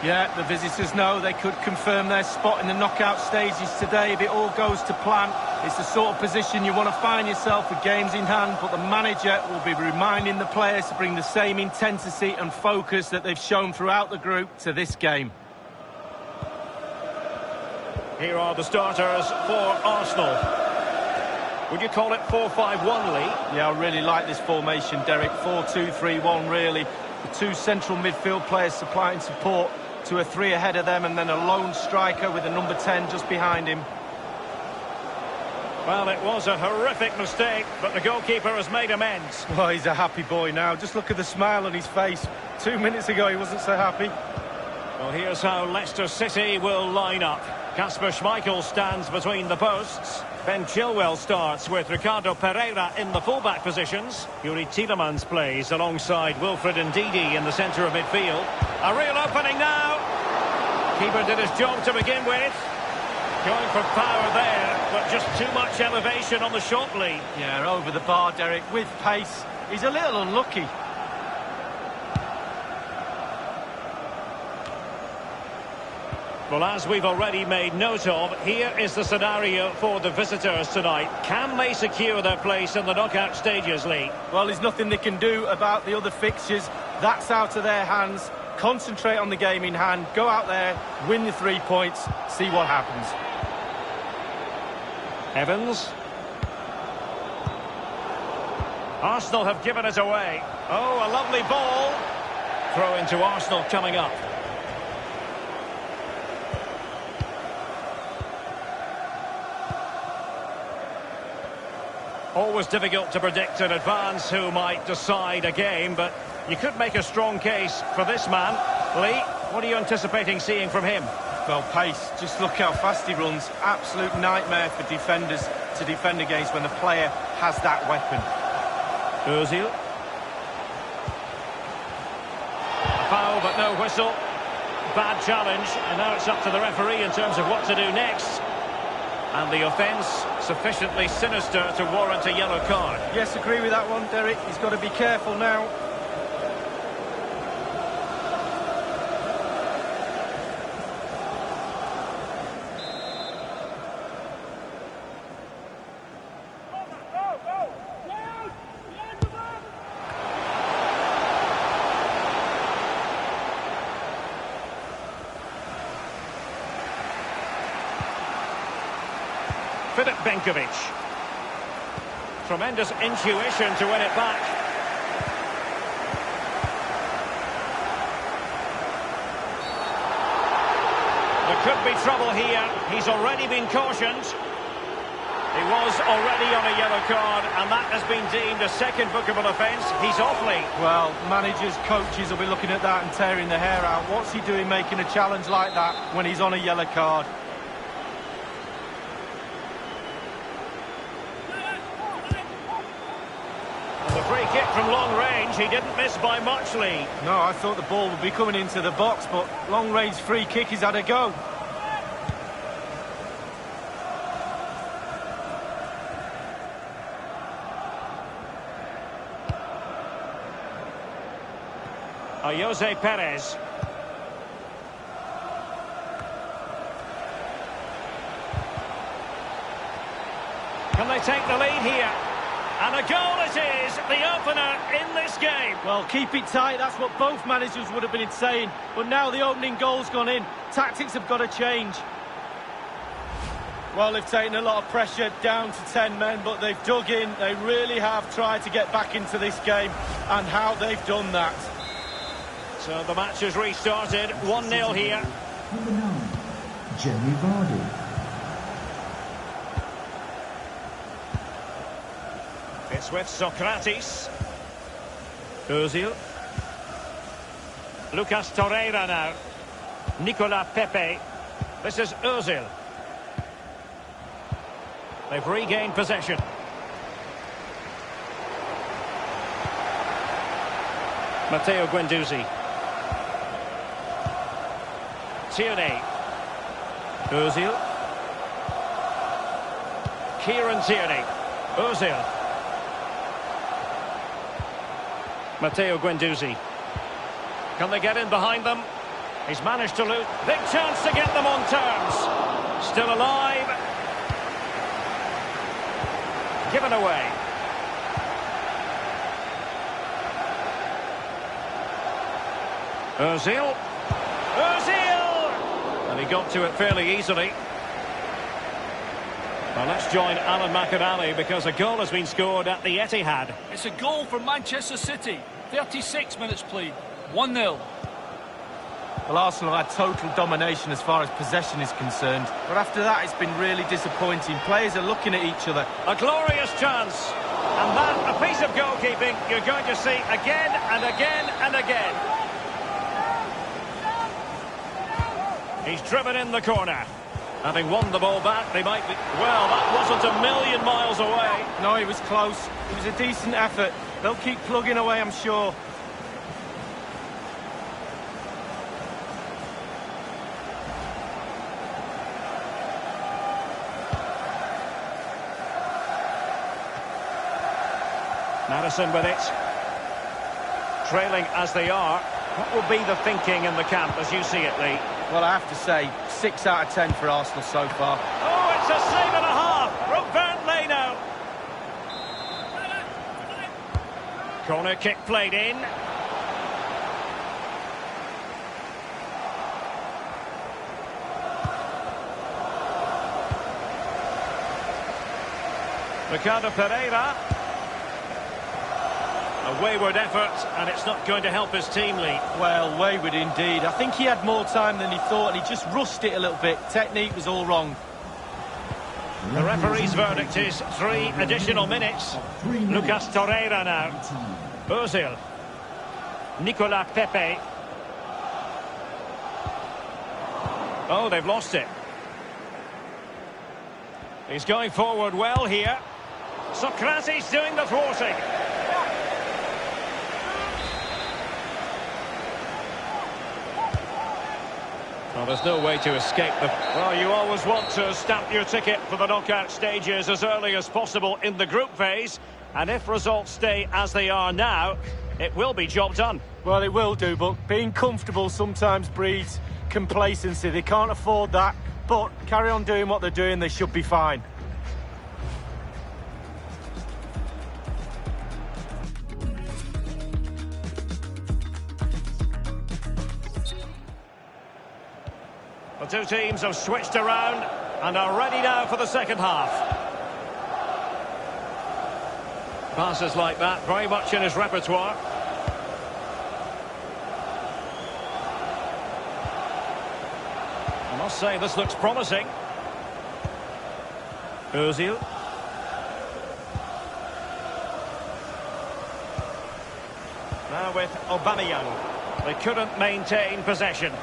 Yeah, the visitors know they could confirm their spot in the knockout stages today if it all goes to plan. It's the sort of position you want to find yourself with games in hand, but the manager will be reminding the players to bring the same intensity and focus that they've shown throughout the group to this game. Here are the starters for Arsenal. Would you call it 4-5-1, Lee? Yeah, I really like this formation, Derek. 4-2-3-1, really. The two central midfield players supplying support to a three ahead of them, and then a lone striker with a number 10 just behind him. Well, it was a horrific mistake, but the goalkeeper has made amends. Well, he's a happy boy now. Just look at the smile on his face. 2 minutes ago, he wasn't so happy. Well, here's how Leicester City will line up. Kasper Schmeichel stands between the posts. Ben Chilwell starts with Ricardo Pereira in the fullback positions. Yuri Tielemans plays alongside Wilfred Ndidi in the centre of midfield. A real opening now. Keeper did his job to begin with. Going for power there, but just too much elevation on the shot lead. Yeah, over the bar, Derek, with pace. He's a little unlucky. Well, as we've already made note of, here is the scenario for the visitors tonight. Can they secure their place in the knockout stages, Lee? Well, there's nothing they can do about the other fixtures. That's out of their hands. Concentrate on the game in hand. Go out there, win the 3 points, see what happens. Evans. Arsenal have given it away. Oh, a lovely ball. Throw into Arsenal coming up. Always difficult to predict in advance who might decide a game, but you could make a strong case for this man. Lee, what are you anticipating seeing from him? Well, pace. Just look how fast he runs. Absolute nightmare for defenders to defend against when the player has that weapon. Ozil. Foul, but no whistle. Bad challenge, and now it's up to the referee in terms of what to do next. And the offence sufficiently sinister to warrant a yellow card. Yes, agree with that one, Derek. He's got to be careful now. Filip Benkovic. Tremendous intuition to win it back. There could be trouble here. He's already been cautioned. He was already on a yellow card, and that has been deemed a second bookable offence. He's off, Lee. Well, managers, coaches will be looking at that and tearing their hair out. What's he doing making a challenge like that when he's on a yellow card? The free kick from long range, he didn't miss by much, Lee. No, I thought the ball would be coming into the box, but long range free kick, he's had a go. Jose Perez. Can they take the lead here? And a goal it is, the opener in this game. Well, keep it tight, that's what both managers would have been saying. But now the opening goal's gone in. Tactics have got to change. Well, they've taken a lot of pressure down to 10 men, but they've dug in. They really have tried to get back into this game, and how they've done that. So the match has restarted, 1-0 here. Number 9, Jamie Vardy. It's with Socrates. Ozil. Lucas Torreira now. Nicola Pepe. This is Ozil. They've regained possession. Matteo Guendouzi. Tierney. Ozil. Kieran Tierney. Ozil. Matteo Guendouzi. Can they get in behind them? He's managed to lose. Big chance to get them on terms. Still alive. Given away. Ozil. And he got to it fairly easily. Well, let's join Alan McInally because a goal has been scored at the Etihad. It's a goal for Manchester City. 36 minutes played. 1-0. Well, Arsenal had total domination as far as possession is concerned. But after that, it's been really disappointing. Players are looking at each other. A glorious chance. And that, a piece of goalkeeping you're going to see again and again and again. He's driven in the corner. Having won the ball back, they might be... Well, that wasn't a million miles away. No, he was close. It was a decent effort. They'll keep plugging away, I'm sure. Madison with it. Trailing as they are. What will be the thinking in the camp as you see it, Lee? Well, I have to say, 6 out of 10 for Arsenal so far. Oh, it's a save and a half from Bernd Leno. Corner kick played in. Ricardo Pereira. A wayward effort, and it's not going to help his team, Lee. Well, wayward indeed. I think he had more time than he thought, and he just rushed it a little bit. Technique was all wrong. The referee's verdict is 3 additional minutes. Lucas Torreira now. Ozil. Nicolas Pepe. Oh, they've lost it. He's going forward well here. Socrates doing the thwarting. Well, there's no way to escape them. Well, you always want to stamp your ticket for the knockout stages as early as possible in the group phase. And if results stay as they are now, it will be job done. Well, it will do, but being comfortable sometimes breeds complacency. They can't afford that, but carry on doing what they're doing, they should be fine. The two teams have switched around and are ready now for the second half. Passes like that, very much in his repertoire. I must say, this looks promising. Ozil. Now with Aubameyang. They couldn't maintain possession.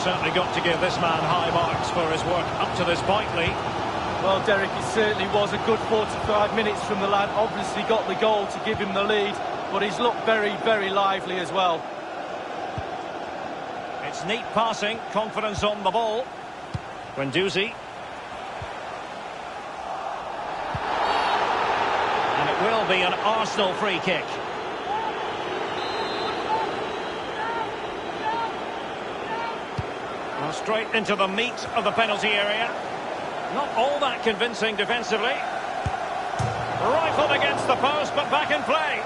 Certainly got to give this man high marks for his work up to this point, Lee. Well, Derek, it certainly was a good 45 minutes from the lad. Obviously got the goal to give him the lead, but he's looked very, very lively as well. It's neat passing, confidence on the ball. Guendouzi. And it will be an Arsenal free kick. Straight into the meat of the penalty area. Not all that convincing defensively. Rifled against the post, but back in play.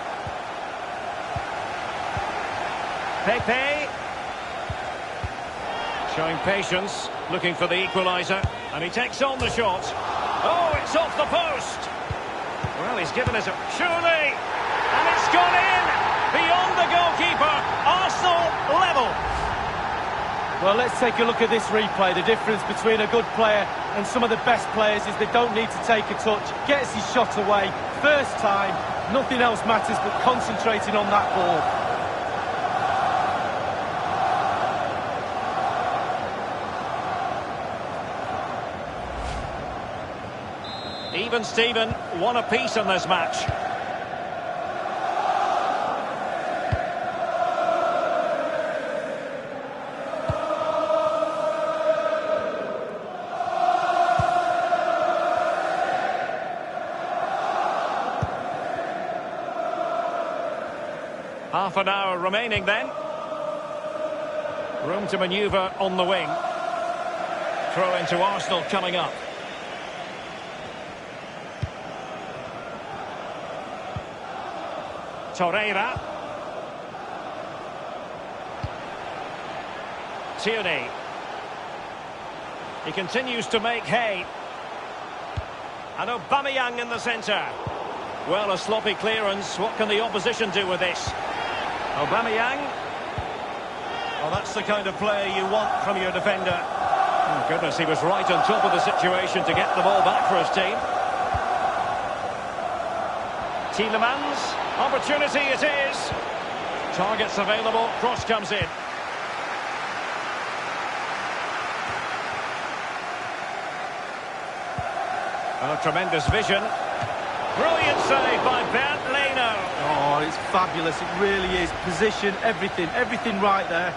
Pepe. Showing patience, looking for the equaliser. And he takes on the shot. Oh, it's off the post. Well, he's given us a... Surely! And it's gone in! Beyond the goalkeeper. Arsenal level. Well, let's take a look at this replay. The difference between a good player and some of the best players is they don't need to take a touch. Gets his shot away. First time. Nothing else matters but concentrating on that ball. Even Steven, one apiece in this match. Half an hour remaining then. Room to manoeuvre on the wing. Throw into Arsenal coming up. Torreira. Tierney. He continues to make hay. And Aubameyang in the centre. Well, a sloppy clearance. What can the opposition do with this? Aubameyang. Well, that's the kind of play you want from your defender. Oh, goodness, he was right on top of the situation to get the ball back for his team. Tielemans. Opportunity it is. Targets available. Cross comes in. Oh, tremendous vision. Brilliant save by Bernd Leno. Oh, it's fabulous. It really is. Position, everything right there.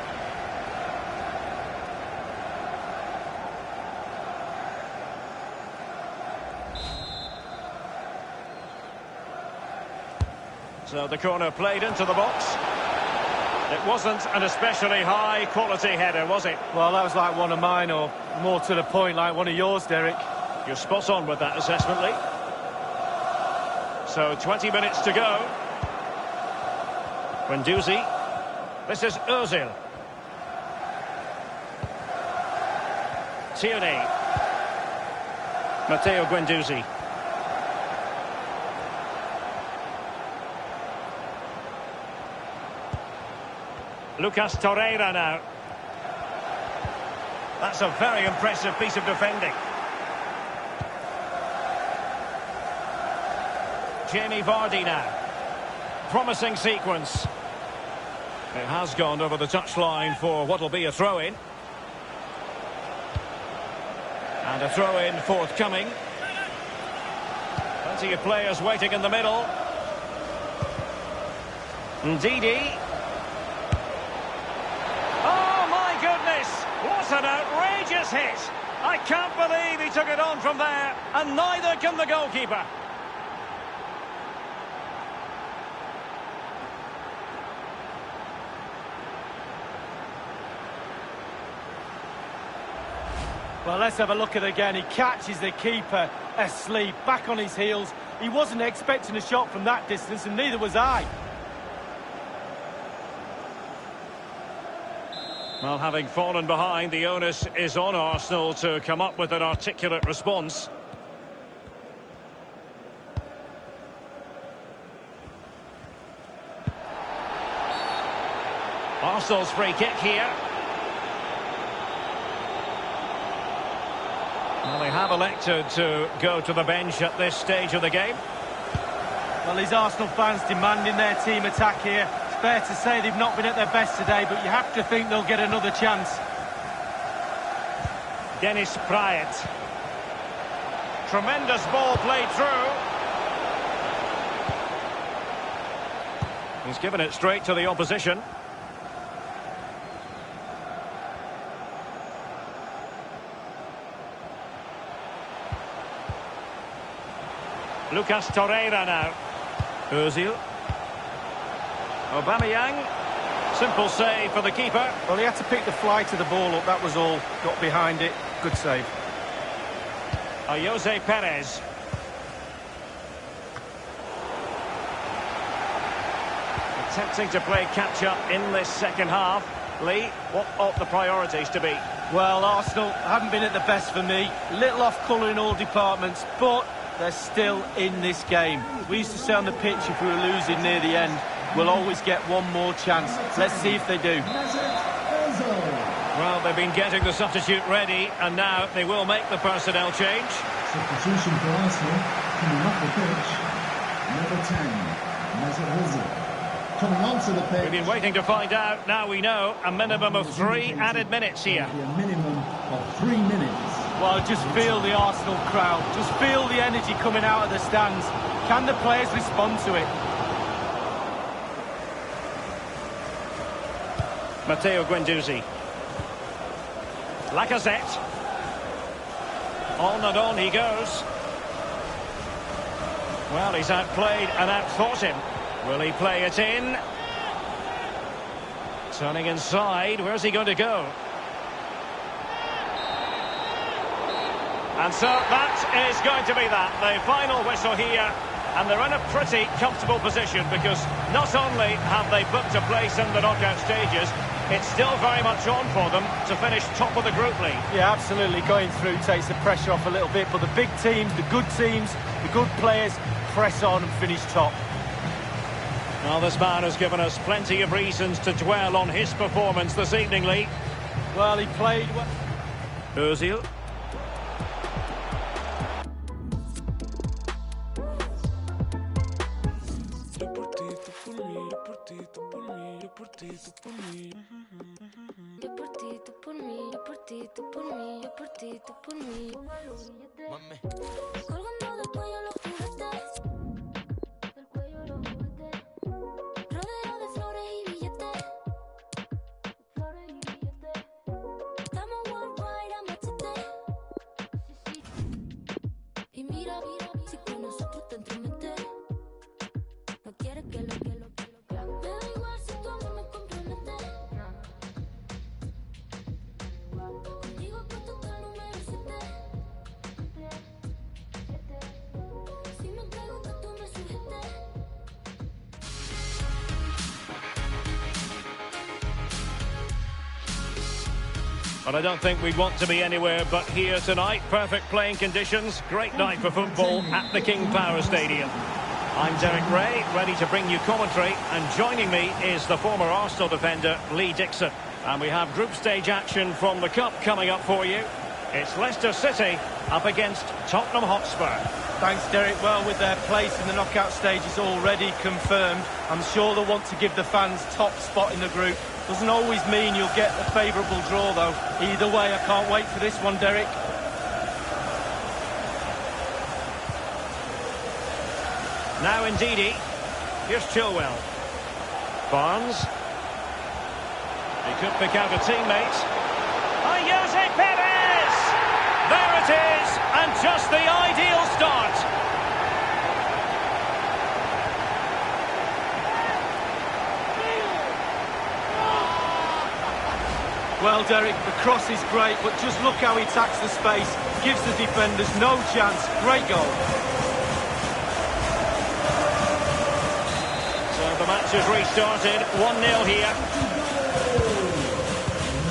So the corner played into the box. It wasn't an especially high-quality header, was it? Well, that was like one of mine, or more to the point, like one of yours, Derek. You're spot on with that assessment, Lee. So 20 minutes to go. Guendouzi. This is Ozil. Tierney. Matteo Guendouzi. Lucas Torreira now. That's a very impressive piece of defending. Jamie Vardy now. Promising sequence. It has gone over the touchline for what will be a throw-in. And a throw-in forthcoming. Plenty of players waiting in the middle. Ndidi. Oh, my goodness! What an outrageous hit! I can't believe he took it on from there, and neither can the goalkeeper. Well, let's have a look at it again. He catches the keeper asleep, back on his heels. He wasn't expecting a shot from that distance, and neither was I. Well, having fallen behind, the onus is on Arsenal to come up with an articulate response. Arsenal's free kick here. Well, they have elected to go to the bench at this stage of the game. Well, these Arsenal fans demanding their team attack here. It's fair to say they've not been at their best today, but you have to think they'll get another chance. Dennis Praet. Tremendous ball played through. He's given it straight to the opposition. Lucas Torreira now. Ozil. Aubameyang. Simple save for the keeper. Well, he had to pick the flight of the ball up, that was all. Got behind it. Good save. Jose Perez. Attempting to play catch-up in this second half. Lee, what ought the priorities to be? Well, Arsenal haven't been at the best for me. Little off colour in all departments, but they're still in this game. We used to say on the pitch, if we were losing near the end, we'll always get one more chance. Let's see if they do. Well, they've been getting the substitute ready, and now they will make the personnel change. Substitution for Arsenal, coming off the pitch, number 10, Mesut Ozil. Coming onto the pitch. We've been waiting to find out. Now we know a minimum of 3 added minutes here. A minimum of 3 minutes. Well, just feel the Arsenal crowd. Just feel the energy coming out of the stands. Can the players respond to it? Matteo Guendouzi. Lacazette. On and on he goes. Well, he's outplayed and outthought him. Will he play it in? Turning inside, where's he going to go? And so that is going to be that, the final whistle here. And they're in a pretty comfortable position because not only have they booked a place in the knockout stages, it's still very much on for them to finish top of the group league. Yeah, absolutely. Going through takes the pressure off a little bit, but the big teams, the good players, press on and finish top. Well, this man has given us plenty of reasons to dwell on his performance this evening, Lee. Well, he played well. Ozil. But I don't think we'd want to be anywhere but here tonight. Perfect playing conditions, great night for football at the King Power Stadium. I'm Derek Ray, ready to bring you commentary, and joining me is the former Arsenal defender Lee Dixon. And we have group stage action from the Cup coming up for you. It's Leicester City up against Tottenham Hotspur. Thanks, Derek. Well, with their place in the knockout stages already confirmed, I'm sure they'll want to give the fans top spot in the group. Doesn't always mean you'll get a favourable draw, though. Either way, I can't wait for this one, Derek. Now Ndidi. Here's Chilwell. Barnes. He could pick out a teammate. Oh, Jose Perez! There it is, and just the ideal start. Well, Derek, the cross is great, but just look how he attacks the space. Gives the defenders no chance. Great goal. So the match has restarted. 1-0 here.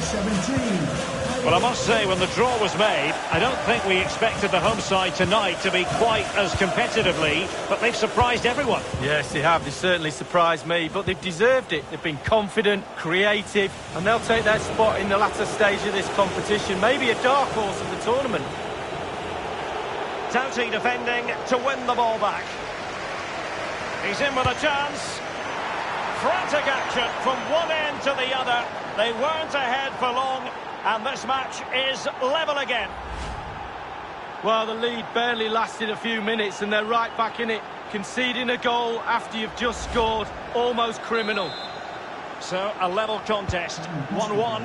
17. Well, I must say, when the draw was made, I don't think we expected the home side tonight to be quite as competitively, but they've surprised everyone. Yes, they have. They certainly surprised me, but they've deserved it. They've been confident, creative, and they'll take their spot in the latter stage of this competition. Maybe a dark horse of the tournament. Tauti defending to win the ball back. He's in with a chance. Frantic action from one end to the other. They weren't ahead for long, and this match is level again. Well, the lead barely lasted a few minutes, and they're right back in it. Conceding a goal after you've just scored, almost criminal. So, a level contest, 1-1.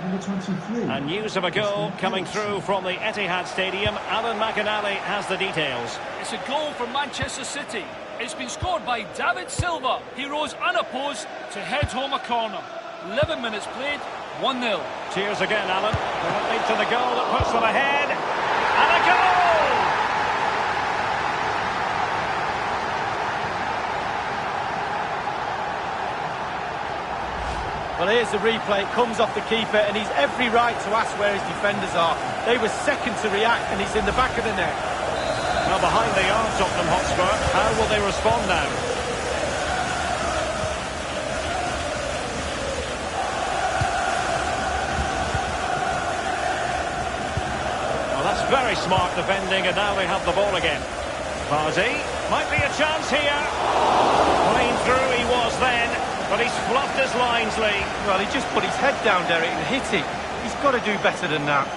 Number 23. And news of a goal coming through from the Etihad Stadium. Alan McAnally has the details. It's a goal for Manchester City. It's been scored by David Silva. He rose unopposed to head home a corner. 11 minutes played, 1-0. Cheers again, Alan. Will it lead to the goal that puts them ahead? And a goal! Well, here's the replay. It comes off the keeper, and he's every right to ask where his defenders are. They were second to react, and he's in the back of the net. Now behind they are, Tottenham Hotspur. How will they respond now? Well, that's very smart defending, and now they have the ball again. Vardy, might be a chance here. Clean through he was then, but he's fluffed his lines, Lee. Well, he just put his head down, Derek, and hit it. He's got to do better than that.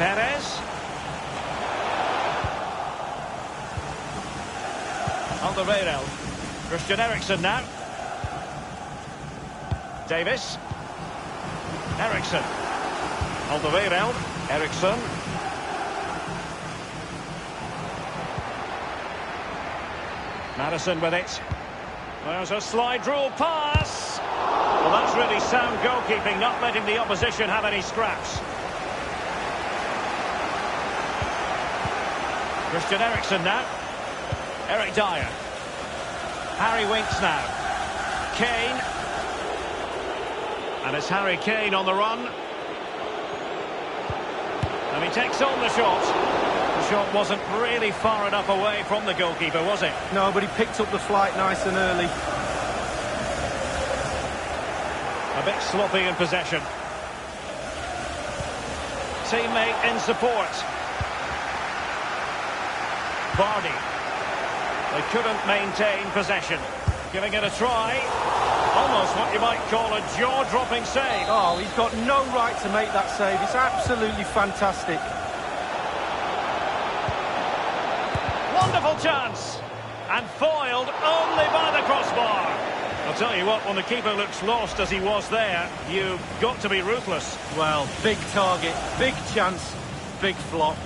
Perez. Alderweireld. Christian Eriksen now. Davis. Eriksen. Alderweireld. Ericsson. Madison with it. There's a slide rule pass. Well, that's really sound goalkeeping, not letting the opposition have any scraps. Christian Eriksen now. Eric Dyer. Harry Winks now. Kane. And it's Harry Kane on the run. And he takes on the shot. The shot wasn't really far enough away from the goalkeeper, was it? No, but he picked up the flight nice and early. A bit sloppy in possession. Teammate in support. Vardy. They couldn't maintain possession. Giving it a try. Almost what you might call a jaw-dropping save. Oh, he's got no right to make that save. It's absolutely fantastic. Wonderful chance. And foiled only by the crossbar. I'll tell you what, when the keeper looks lost as he was there, you've got to be ruthless. Well, big target, big chance, big flop.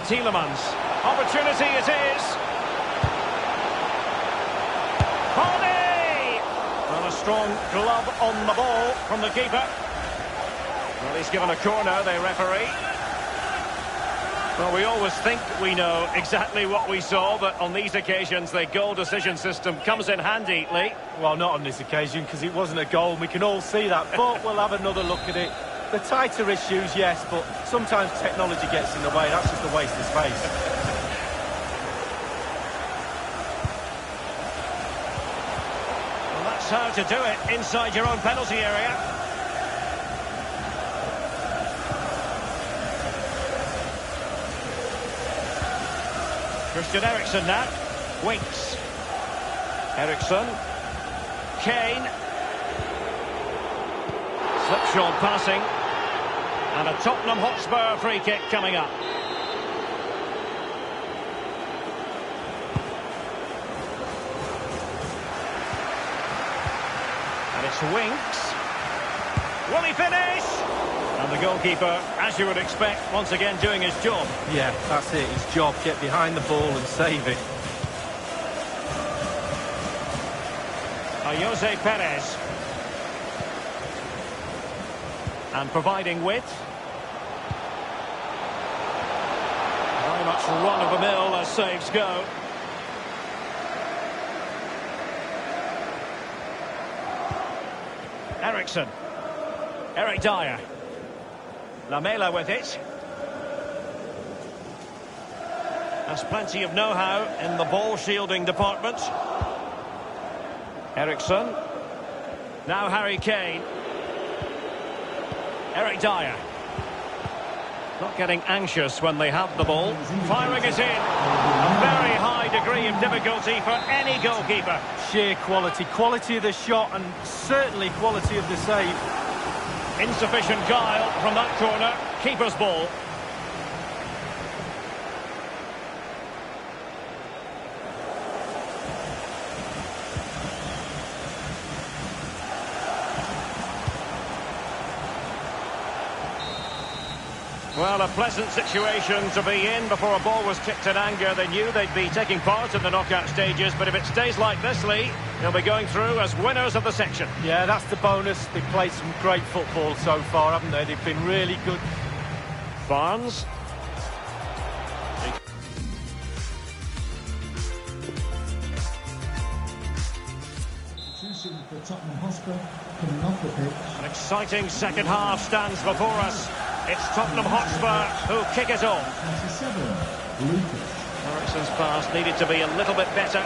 Tielemans. Opportunity it is. Vardy! Well, a strong glove on the ball from the keeper. Well, he's given a corner, the referee. Well, we always think we know exactly what we saw, but on these occasions, the goal decision system comes in handy, Lee. Well, not on this occasion, because it wasn't a goal, and we can all see that, but we'll have another look at it. The tighter issues, yes, but sometimes technology gets in the way. That's just a waste of space. Well, that's how to do it inside your own penalty area. Christian Eriksen now. Winks. Eriksen. Kane. Slipshod passing. And a Tottenham Hotspur free kick coming up. And it's Winks. Will he finish? And the goalkeeper, as you would expect, once again doing his job. Yeah, that's it, his job. Get behind the ball and save it. Jose Perez. And providing width. Very much run-of-the-mill as saves go. Eriksen. Eric Dyer. Lamela with it. Has plenty of know-how in the ball-shielding department. Eriksen. Now Harry Kane. Eric Dyer. Not getting anxious when they have the ball. Firing it in. A very high degree of difficulty for any goalkeeper. Sheer quality. Quality of the shot and certainly quality of the save. Insufficient guile from that corner. Keeper's ball. Well, a pleasant situation to be in. Before a ball was kicked in anger, they knew they'd be taking part in the knockout stages. But if it stays like this, Lee, they'll be going through as winners of the section. Yeah, that's the bonus. They've played some great football so far, haven't they? They've been really good. Barnes. Substitution for Tottenham Hotspur coming off the pitch. An exciting second half stands before us. It's Tottenham Hotspur who kick it off. 27, Lucas. Eriksen's pass needed to be a little bit better.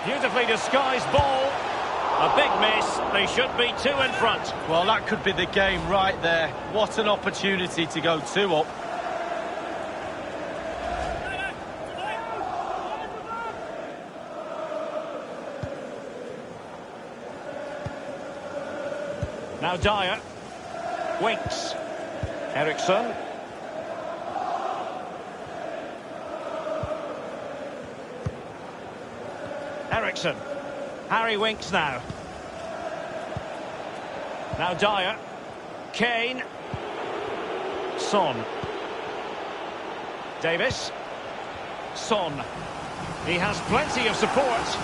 Beautifully disguised ball. A big miss. They should be two in front. Well, that could be the game right there. What an opportunity to go 2 up. Now Dyer. Winks. Eriksen. Eriksen. Harry Winks now. Now Dyer. Kane. Son. Davis. Son. He has plenty of support.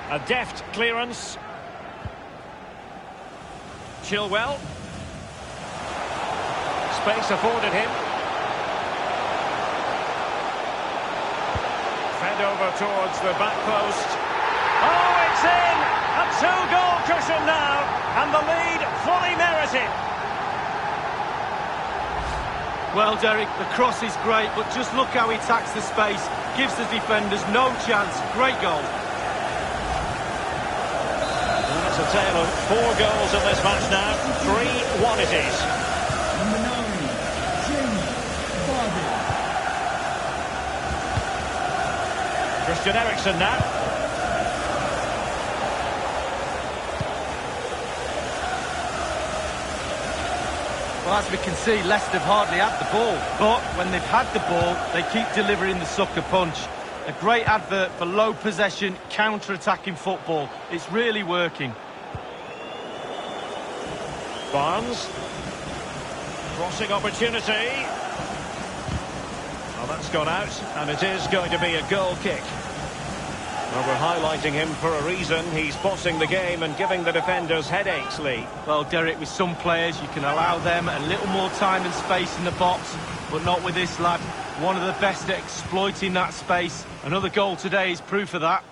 A deft clearance. Chilwell. Space afforded him. Fed over towards the back post. Oh, it's in! A two-goal cushion now, and the lead fully merited. Well, Derek, the cross is great, but just look how he attacks the space. Gives the defenders no chance. Great goal. That's a tale of 4 goals in this match now. 3-1 it is. Number 9, Jamie Vardy. Christian Eriksen now. Well, as we can see, Leicester have hardly had the ball. But when they've had the ball, they keep delivering the sucker punch. A great advert for low possession, counter-attacking football. It's really working. Barnes. Crossing opportunity. Well, that's gone out, and it is going to be a goal kick. Well, we're highlighting him for a reason. He's bossing the game and giving the defenders headaches, Lee. Well, Derek, with some players, you can allow them a little more time and space in the box, but not with this lad. One of the best at exploiting that space. Another goal today is proof of that.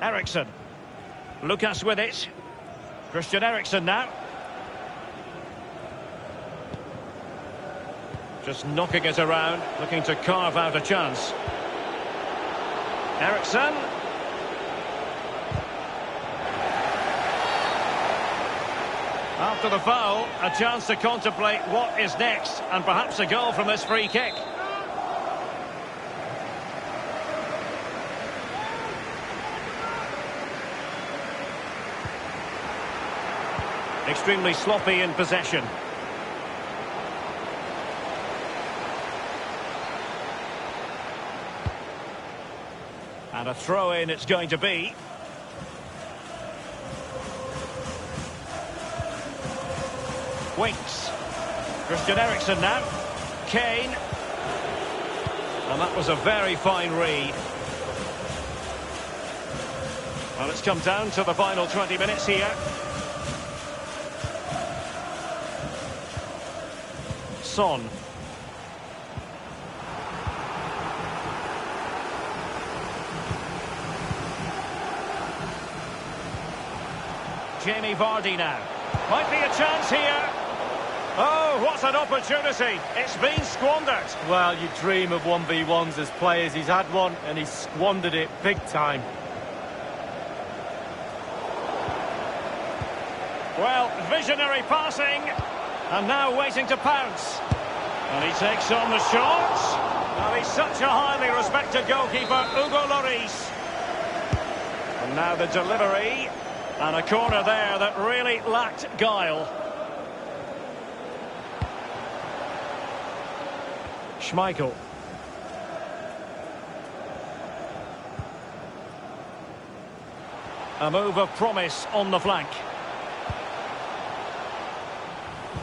Eriksen. Lucas with it. Christian Eriksen now. Just knocking it around, looking to carve out a chance. Eriksen. After the foul, a chance to contemplate what is next, and perhaps a goal from this free kick. Extremely sloppy in possession. And a throw-in it's going to be. Winks. Christian Eriksen now. Kane. And that was a very fine read. Well, it's come down to the final 20 minutes here. Son. Jamie Vardy now. Might be a chance here. Oh, what an opportunity. It's been squandered. Well, you dream of 1v1s as players. He's had one and he's squandered it big time. Well, visionary passing. And now waiting to pounce. And he takes on the shot. And he's such a highly respected goalkeeper, Hugo Lloris. And now the delivery. And a corner there that really lacked guile. Schmeichel. A move of promise on the flank.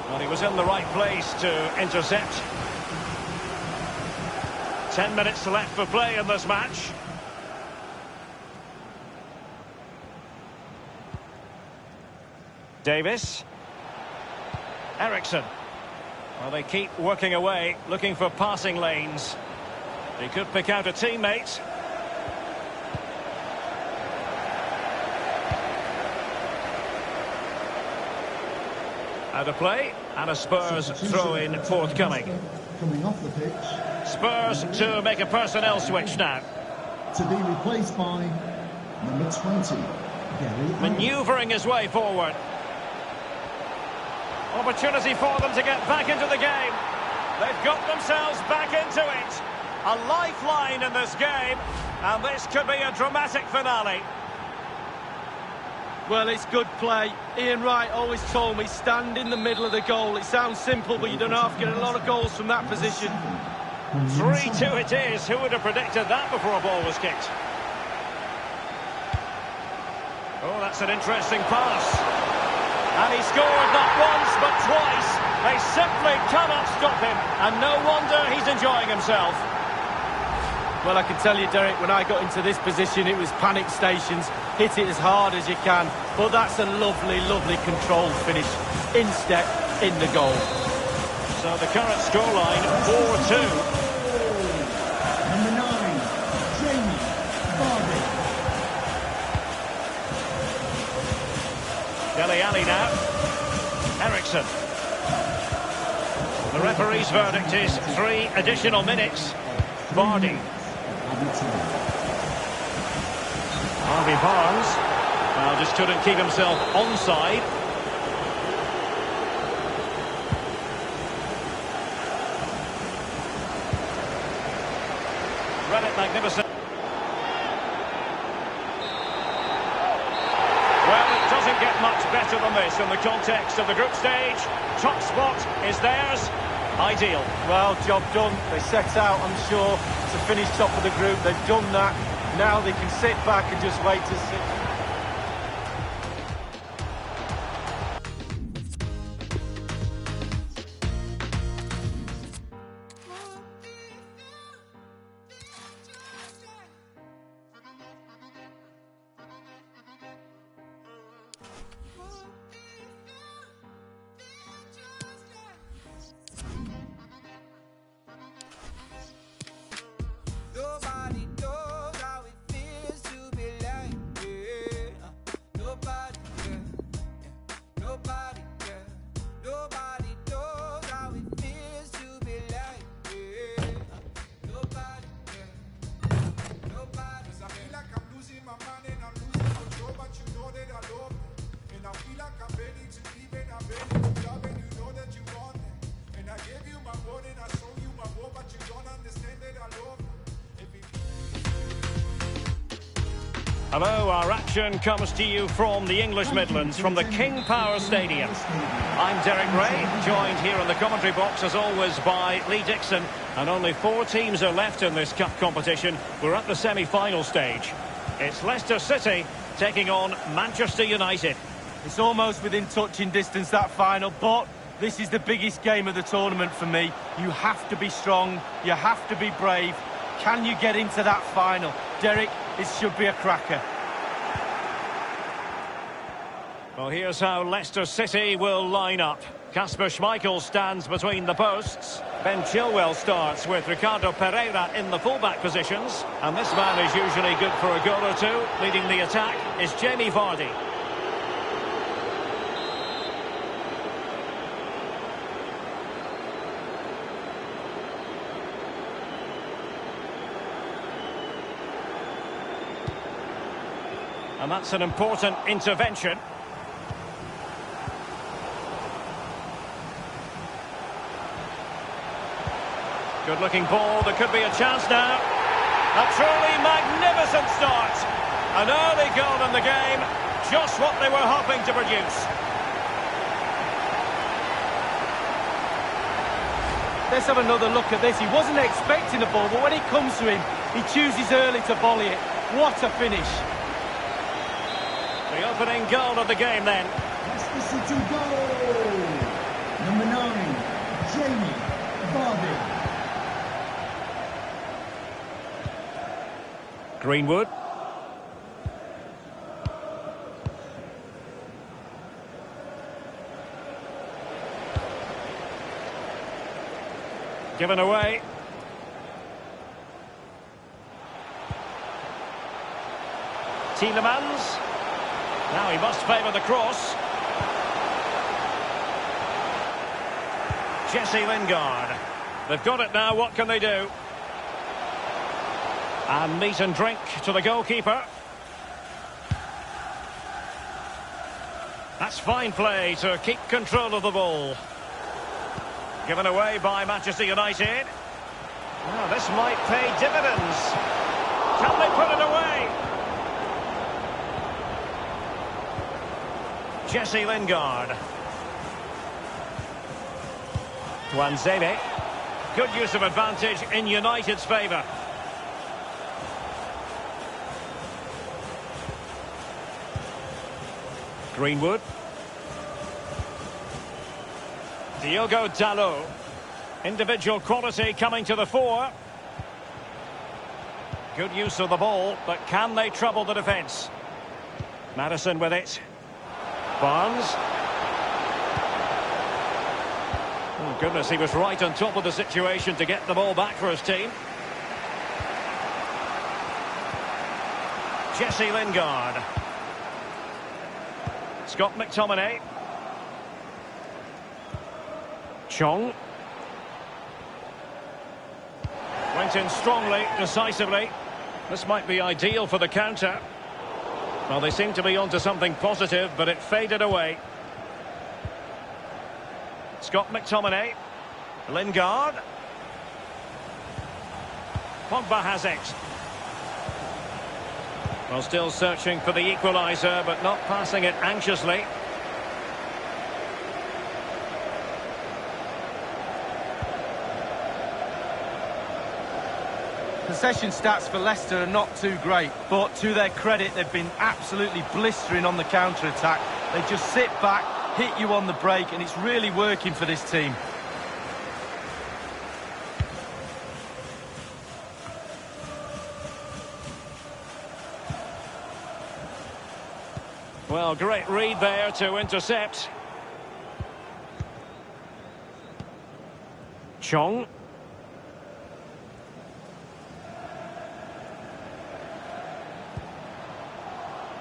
Well, he was in the right place to intercept. 10 minutes left for play in this match. Davis. Eriksen. Well, they keep working away, looking for passing lanes. He could pick out a teammate. Out of play, and a Spurs throw-in forthcoming. Coming off the pitch. Spurs to make a personnel switch now. To be replaced by number 20, Gary Allen. Manoeuvring his way forward. Opportunity for them to get back into the game. They've got themselves back into it. A lifeline in this game, and this could be a dramatic finale. Well, it's good play. Ian Wright always told me, stand in the middle of the goal. It sounds simple, but you don't have to get a lot of goals from that position. 3-2 it is. Who would have predicted that before a ball was kicked? Oh, that's an interesting pass. And he scored not once, but twice. They simply cannot stop him. And no wonder he's enjoying himself. Well, I can tell you, Derek, when I got into this position, it was panic stations. Hit it as hard as you can. But that's a lovely, lovely controlled finish. In step, in the goal. So the current scoreline, 4-2. Number 9, Jamie Vardy. Dele Alli now. Ericsson. The referee's verdict is 3 additional minutes. Vardy. Harvey Barnes. Well, just couldn't keep himself onside. Read it magnificent. Well, it doesn't get much better than this in the context of the group stage. Top spot is theirs. Ideal. Well, job done. They set out, I'm sure, to finish top of the group. They've done that. Now they can sit back and just wait to see. Nobody knows how it feels to be like, yeah. Nobody, yeah. Nobody, yeah. Nobody knows how it feels to be like, yeah. Nobody, yeah. Nobody. 'Cause I feel like I'm losing my mind and I'm losing control, but you know that I love it. And I feel like I'm ready to leave and I'm ready to love, and you know that you want it. And I gave you my word and I show you my word, but you don't understand that I love it. Hello, our action comes to you from the English Midlands, from the King Power Stadium. I'm Derek Ray, joined here in the commentary box as always by Lee Dixon. And only 4 teams are left in this cup competition. We're at the semi-final stage. It's Leicester City taking on Manchester United. It's almost within touching distance, that final, but this is the biggest game of the tournament for me. You have to be strong, you have to be brave. Can you get into that final? Derek, it should be a cracker. Well, here's how Leicester City will line up. Kasper Schmeichel stands between the posts. Ben Chilwell starts with Ricardo Pereira in the fullback positions. And this man is usually good for a goal or two. Leading the attack is Jamie Vardy. And that's an important intervention. Good-looking ball. There could be a chance now. A truly magnificent start. An early goal in the game. Just what they were hoping to produce. Let's have another look at this. He wasn't expecting the ball, but when it comes to him, he chooses early to volley it. What a finish. The opening goal of the game then. Leicester City goal. Number 9, Jamie Vardy. Greenwood. Given away. Tielemans. Now he must favour the cross. Jesse Lingard. They've got it now, what can they do? And meat and drink to the goalkeeper. That's fine play to keep control of the ball. Given away by Manchester United. Now this might pay dividends. Can they put it away? Jesse Lingard. Tuanzebe. Good use of advantage in United's favour. Greenwood. Diogo Dalot. Individual quality coming to the fore. Good use of the ball, but can they trouble the defence? Maddison with it. Barnes. Oh goodness, he was right on top of the situation to get the ball back for his team. Jesse Lingard. Scott McTominay. Chong. Went in strongly, decisively. This might be ideal for the counter. Well, they seem to be onto something positive, but it faded away. Scott McTominay. Lingard. Pogba has it. Well, still searching for the equaliser, but not passing it anxiously. Possession stats for Leicester are not too great, but to their credit, they've been absolutely blistering on the counter-attack. They just sit back, hit you on the break, and it's really working for this team. Well, great read there to intercept. Chong.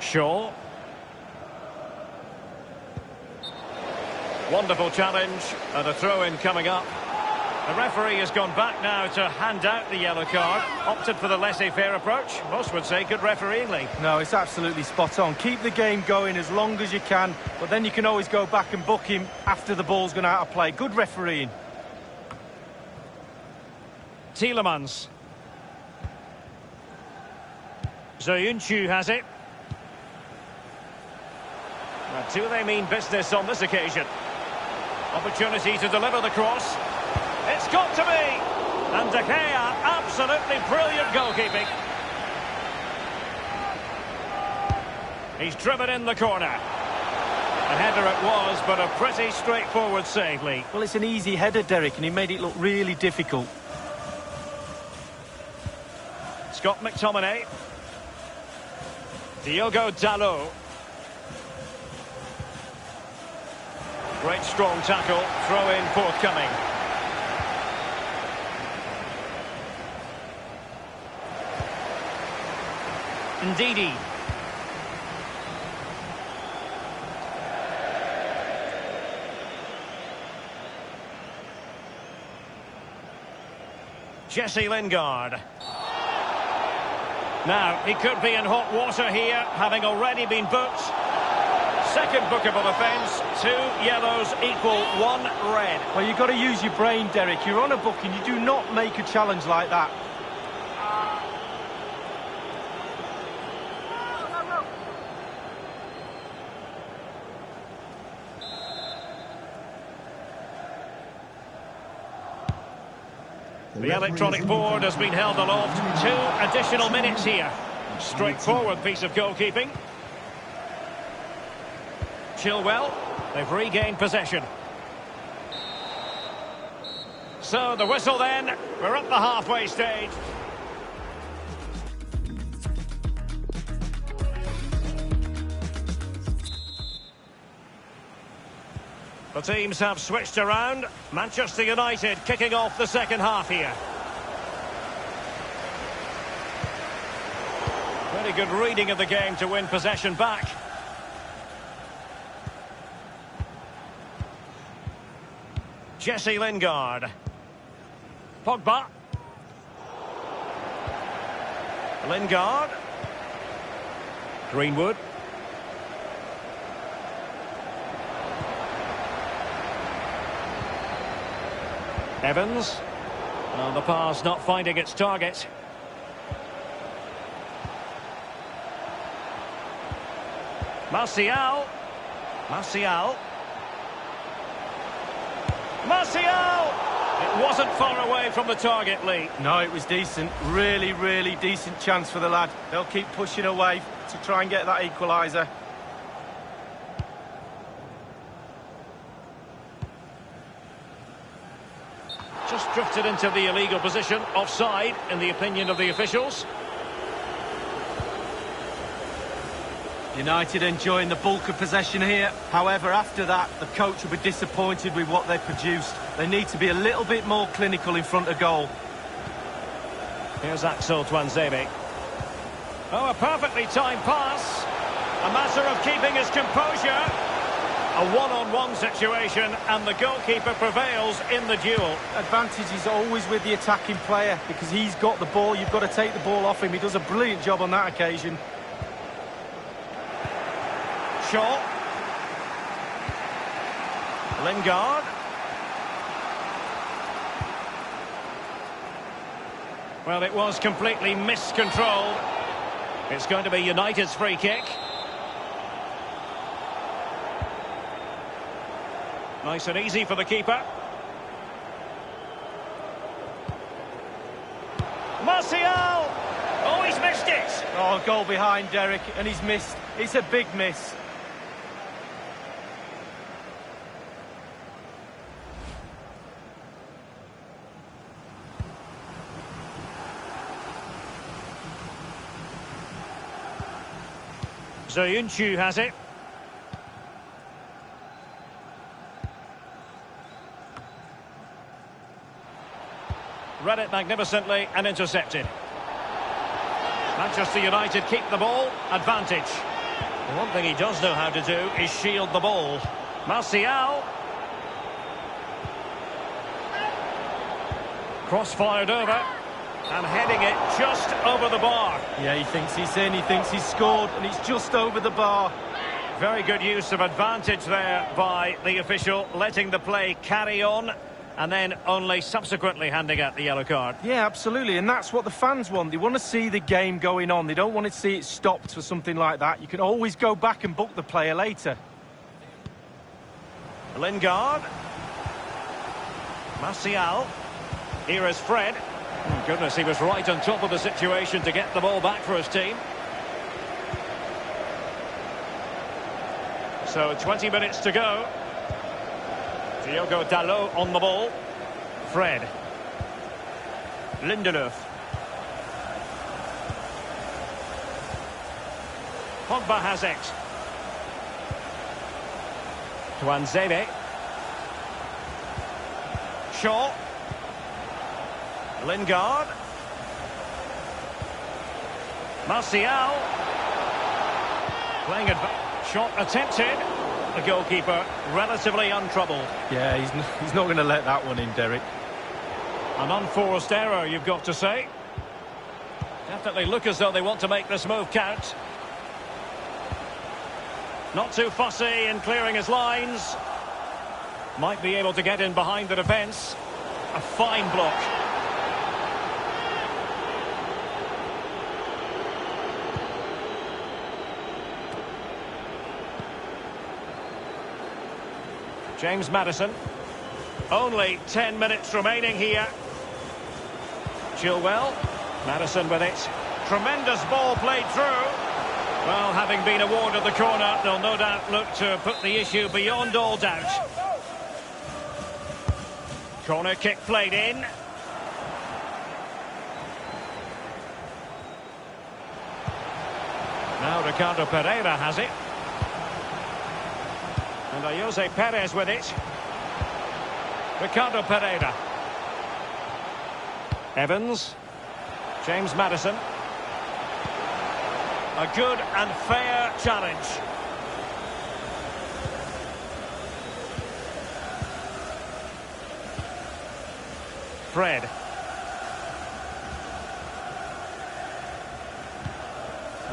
Shaw. Wonderful challenge, and a throw-in coming up. The referee has gone back now to hand out the yellow card. Opted for the laissez-faire approach. Most would say good refereeing, Lee. No, it's absolutely spot on. Keep the game going as long as you can, but then you can always go back and book him after the ball's gone out of play. Good refereeing. Tielemans. Soyuncu has it. Now, do they mean business on this occasion? Opportunity to deliver the cross. It's got to be! And De Gea, absolutely brilliant goalkeeping. He's driven in the corner. A header it was, but a pretty straightforward save, Lee. Well, it's an easy header, Derek, and he made it look really difficult. Scott McTominay. Diogo Dalot. Great strong tackle, throw in forthcoming. Ndidi. Jesse Lingard. Now, he could be in hot water here, having already been booked. Second bookable offence, 2 yellows equal 1 red. Well, you've got to use your brain, Derek. You're on a booking. You do not make a challenge like that. The electronic board has been held aloft. 2 additional minutes here. Straightforward piece of goalkeeping. Chilwell, they've regained possession. So the whistle then, we're at the halfway stage. The teams have switched around. Manchester United kicking off the second half here. Very good reading of the game to win possession back. Jesse Lingard. Pogba. Lingard. Greenwood. Evans. Well, the pass not finding its target. Martial. Martial. Martial! It wasn't far away from the target, Lee. No, it was decent. Really, really decent chance for the lad. They'll keep pushing away to try and get that equaliser. Just drifted into the illegal position, offside, in the opinion of the officials. United enjoying the bulk of possession here. However, after that, the coach will be disappointed with what they produced. They need to be a little bit more clinical in front of goal. Here's Axel Tuanzebe. Oh, a perfectly timed pass. A matter of keeping his composure. A one-on-one situation, and the goalkeeper prevails in the duel. Advantage is always with the attacking player because he's got the ball. You've got to take the ball off him. He does a brilliant job on that occasion. Shaw. Lingard. Well, it was completely miscontrolled. It's going to be United's free kick. Nice and easy for the keeper. Martial! Oh, he's missed it! Oh, goal behind Derek, and he's missed. It's a big miss. Zayuncu has it. Read it magnificently and intercepted. Manchester United keep the ball, advantage. The one thing he does know how to do is shield the ball. Martial. Cross-fired over. And heading it just over the bar. Yeah, he thinks he's in, he thinks he's scored, and it's just over the bar. Very good use of advantage there by the official, letting the play carry on, and then only subsequently handing out the yellow card. Yeah, absolutely, and that's what the fans want. They want to see the game going on. They don't want to see it stopped for something like that. You can always go back and book the player later. Lingard. Martial. Here is Fred. Oh, goodness, he was right on top of the situation to get the ball back for his team. So 20 minutes to go. Diogo Dalot on the ball. Fred. Lindelöf. Pogba has it. Tuanzebe. Shaw. Lingard. Martial. Playing shot attempted. The goalkeeper relatively untroubled. Yeah, he's not going to let that one in, Derek. An unforced error, you've got to say. Definitely look as though they want to make this move count. Not too fussy in clearing his lines. Might be able to get in behind the defence. A fine block. James Maddison. Only 10 minutes remaining here. Chilwell. Maddison with it. Tremendous ball played through. Well, having been awarded the corner, they'll no doubt look to put the issue beyond all doubt. Corner kick played in. Now Ricardo Pereira has it. And Jose Perez with it. Ricardo Pereira. Evans. James Maddison. A good and fair challenge. Fred.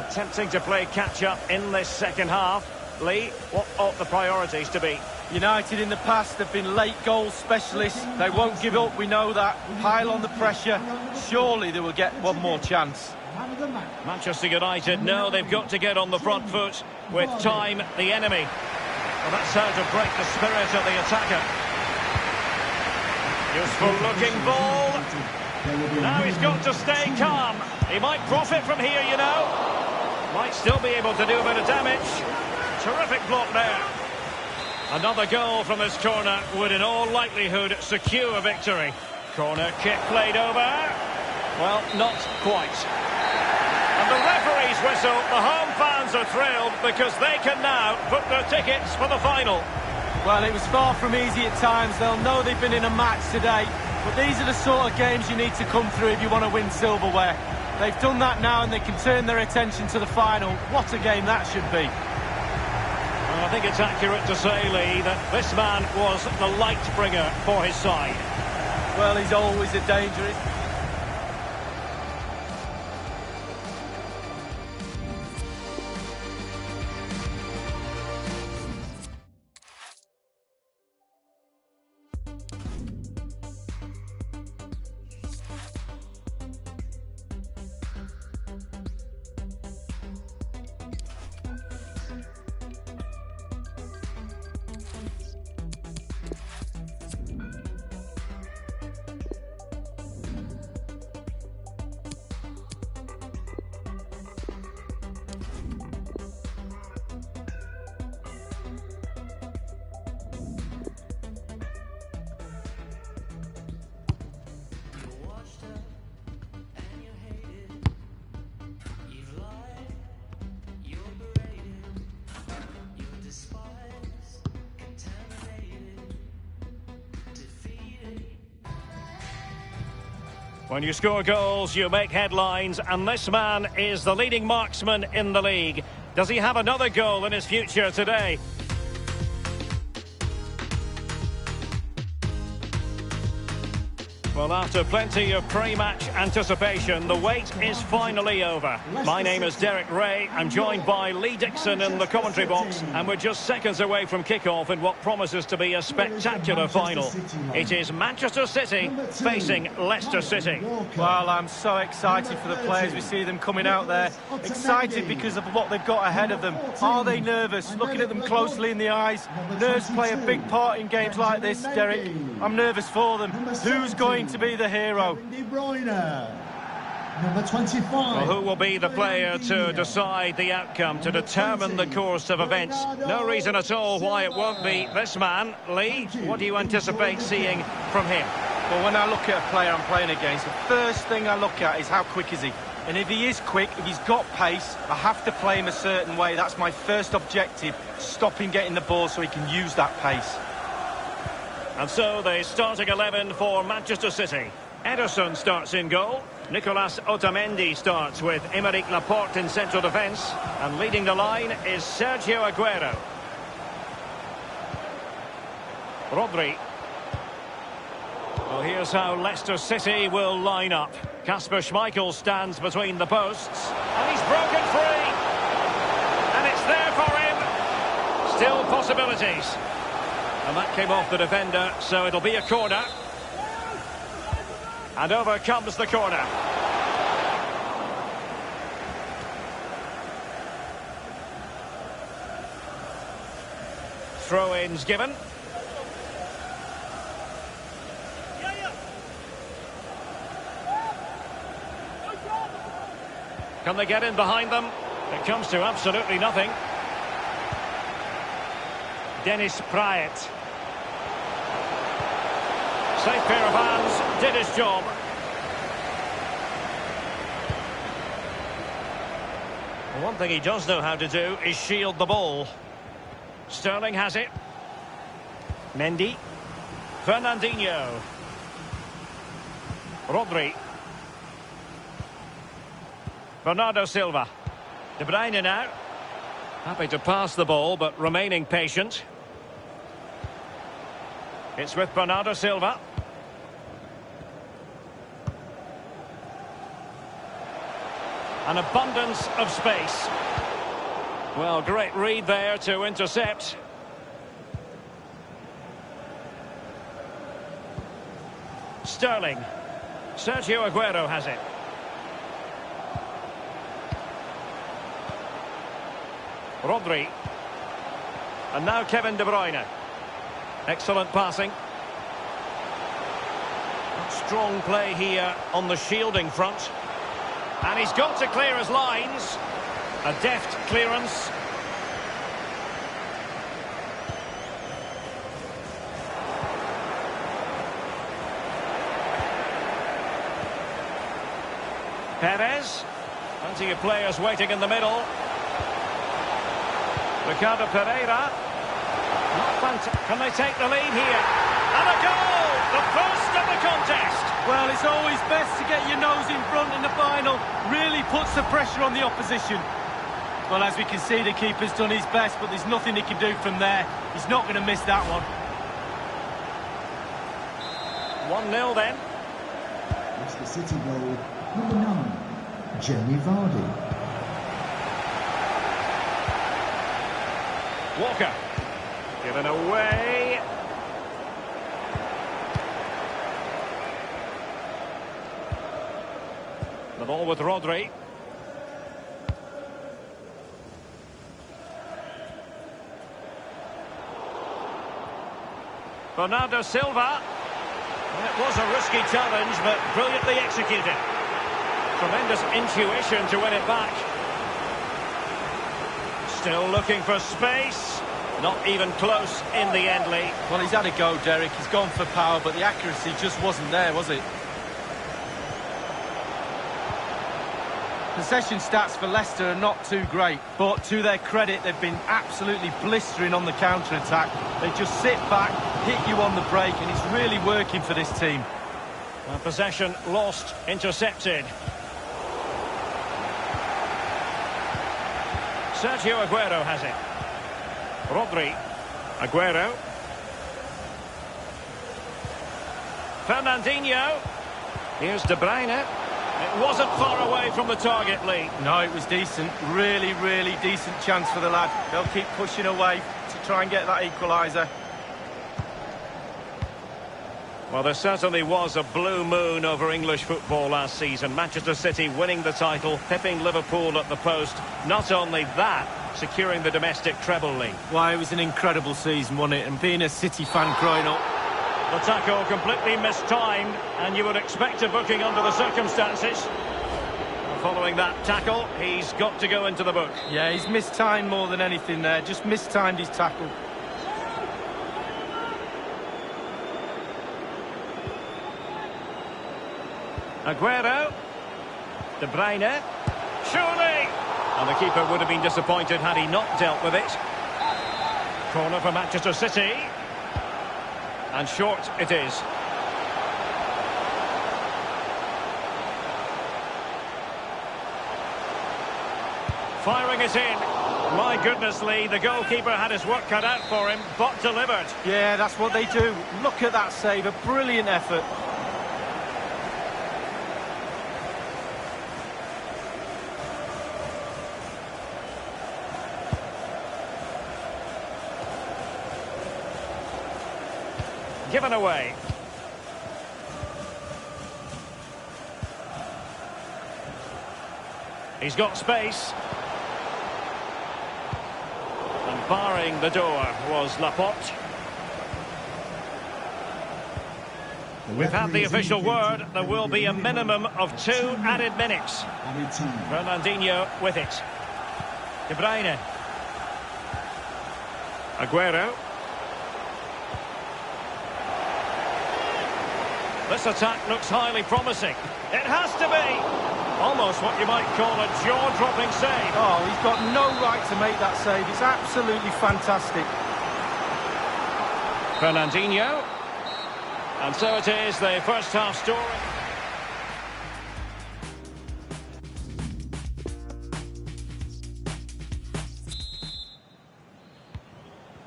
Attempting to play catch-up in this second half. Lee, what ought the priorities to be? United in the past have been late goal specialists. They won't give up, we know that. Pile on the pressure. Surely they will get one more chance. Manchester United know they've got to get on the front foot with time the enemy. Well, that's how to break the spirit of the attacker. Useful looking ball. Now he's got to stay calm. He might profit from here, you know. Might still be able to do a bit of damage. Terrific block there. Another goal from this corner would in all likelihood secure a victory. Corner kick played over. Well, not quite. And the referee's whistle. The home fans are thrilled because they can now book their tickets for the final. Well, it was far from easy at times. They'll know they've been in a match today. But these are the sort of games you need to come through if you want to win silverware. They've done that now and they can turn their attention to the final. What a game that should be. Well, I think it's accurate to say, Lee, that this man was the light bringer for his side. Well, he's always a danger. When you score goals, you make headlines, and this man is the leading marksman in the league. Does he have another goal in his future today? Well, after plenty of pre-match anticipation, the wait is finally over. My name is Derek Ray. I'm joined by Lee Dixon in the commentary box, and we're just seconds away from kick-off in what promises to be a spectacular final. It is Manchester City facing Leicester City. Well, I'm so excited for the players. We see them coming out there. Excited because of what they've got ahead of them. Are they nervous? Looking at them closely in the eyes. Nerves play a big part in games like this, Derek. I'm nervous for them. Who's going to be the hero? Number 25. Well, who will be the player to decide the outcome, to determine the course of events? No reason at all why it won't be this man. Lee, what do you anticipate seeing from him? Well, when I look at a player I'm playing against, the first thing I look at is how quick is he? And if he is quick, if he's got pace, I have to play him a certain way. That's my first objective, stop him getting the ball so he can use that pace. And so the starting 11 for Manchester City. Ederson starts in goal. Nicolas Otamendi starts with Aymeric Laporte in central defence. And leading the line is Sergio Aguero. Rodri. Well, here's how Leicester City will line up. Kasper Schmeichel stands between the posts. And he's broken free. And it's there for him. Still possibilities. And that came off the defender, so it'll be a corner. And over comes the corner. Throw-ins given. Can they get in behind them? It comes to absolutely nothing. Dennis Praet. Safe pair of hands, did his job. One thing he does know how to do is shield the ball. Sterling has it. Mendy. Fernandinho. Rodri. Bernardo Silva. De Bruyne now. Happy to pass the ball, but remaining patient. It's with Bernardo Silva. An abundance of space. Well, great read there to intercept. Sterling. Sergio Aguero has it. Rodri. And now Kevin De Bruyne. Excellent passing. Strong play here on the shielding front. And he's got to clear his lines. A deft clearance. Perez. Plenty of players waiting in the middle. Ricardo Pereira. Can they take the lead here? And a goal! The first of the contest! Well, it's always best to get your nose in front in the final. Really puts the pressure on the opposition. Well, as we can see, the keeper's done his best, but there's nothing he can do from there. He's not going to miss that one. 1-0 then. Leicester City goal, number 9, Jamie Vardy. Walker. Given away. The ball with Rodri. Bernardo Silva. It was a risky challenge, but brilliantly executed. Tremendous intuition to win it back. Still looking for space. Not even close in the end, Lee. Well, he's had a go, Derek. He's gone for power, but the accuracy just wasn't there, was it? Possession stats for Leicester are not too great, but to their credit, they've been absolutely blistering on the counter-attack. They just sit back, hit you on the break, and it's really working for this team. Possession lost, intercepted. Sergio Aguero has it. Rodri. Aguero. Fernandinho. Here's De Bruyne. It wasn't far away from the target, Lee. No, it was decent. Really, really decent chance for the lad. They'll keep pushing away to try and get that equaliser. Well, there certainly was a blue moon over English football last season. Manchester City winning the title, pipping Liverpool at the post. Not only that, securing the domestic treble, League. Why, it was an incredible season, wasn't it? And being a City fan growing up. The tackle completely mistimed, and you would expect a booking under the circumstances. Following that tackle, he's got to go into the book. Yeah, he's mistimed more than anything there. Just mistimed his tackle. Aguero. De Bruyne. Surely! And the keeper would have been disappointed had he not dealt with it. Corner for Manchester City. And short it is. Firing it in. My goodness, Lee, the goalkeeper had his work cut out for him, but delivered. Yeah, that's what they do. Look at that save, a brilliant effort. Given away. He's got space. And barring the door was Laporte. We've had the official word. There will be a minimum of 2 added minutes. Fernandinho with it. De Bruyne. Aguero. This attack looks highly promising. It has to be. Almost what you might call a jaw-dropping save. Oh, he's got no right to make that save. It's absolutely fantastic. Fernandinho. And so it is, the first half story.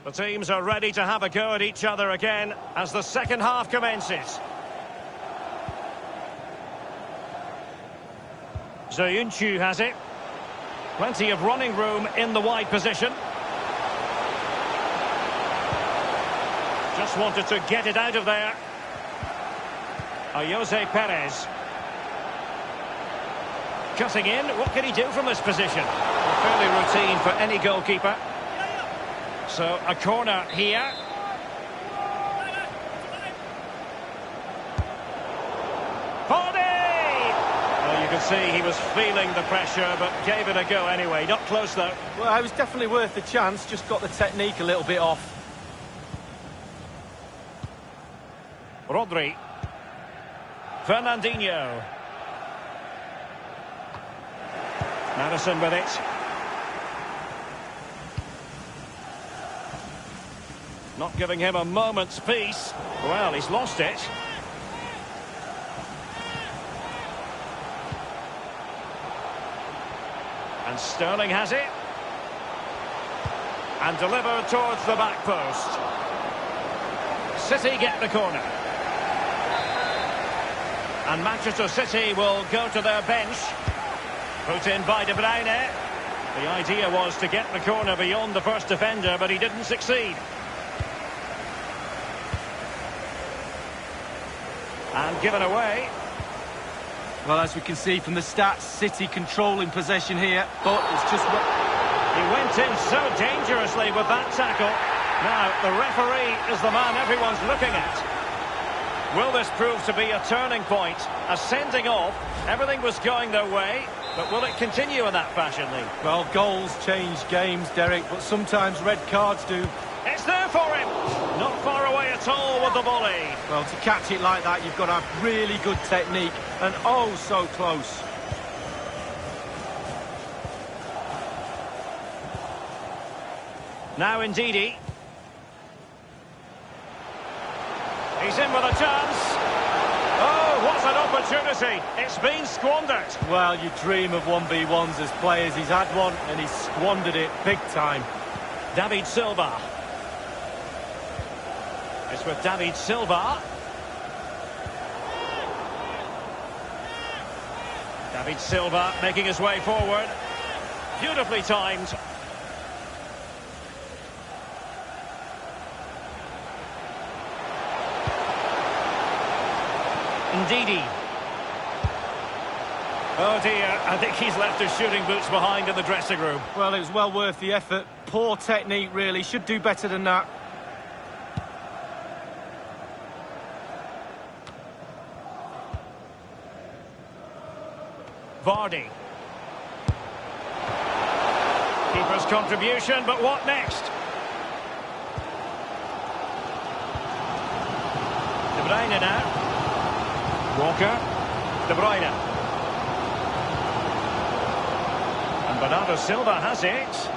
The teams are ready to have a go at each other again as the second half commences. Zayuncu has it. Plenty of running room in the wide position. Just wanted to get it out of there. Jose Perez. Cutting in. What can he do from this position? Well, fairly routine for any goalkeeper. So a corner here. Well, you can see he was feeling the pressure, but gave it a go anyway. Not close, though. Well, it was definitely worth the chance, just got the technique a little bit off. Rodri. Fernandinho. Madison with it. Not giving him a moment's peace. Well, he's lost it. And Sterling has it. And delivered towards the back post. City get the corner. And Manchester City will go to their bench. Put in by De Bruyne. The idea was to get the corner beyond the first defender, but he didn't succeed. And given away. Well, as we can see from the stats, City controlling possession here, but it's just... He went in so dangerously with that tackle. Now, the referee is the man everyone's looking at. Will this prove to be a turning point? A sending off. Everything was going their way, but will it continue in that fashion, Lee? Well, goals change games, Derek, but sometimes red cards do. It's there for him. Not far away at all with the volley. Well, to catch it like that, you've got to have really good technique, and oh, so close. Now Ndidi. He's in with a chance. Oh, what an opportunity. It's been squandered. Well, you dream of 1v1s as players. He's had one, and he's squandered it big time. David Silva. It's with David Silva. David Silva making his way forward. Beautifully timed. Ndidi. Oh dear, I think he's left his shooting boots behind in the dressing room. Well, it was well worth the effort. Poor technique, really. Should do better than that. Vardy. Keeper's contribution, but what next? De Bruyne now. Walker. De Bruyne. And Bernardo Silva has it.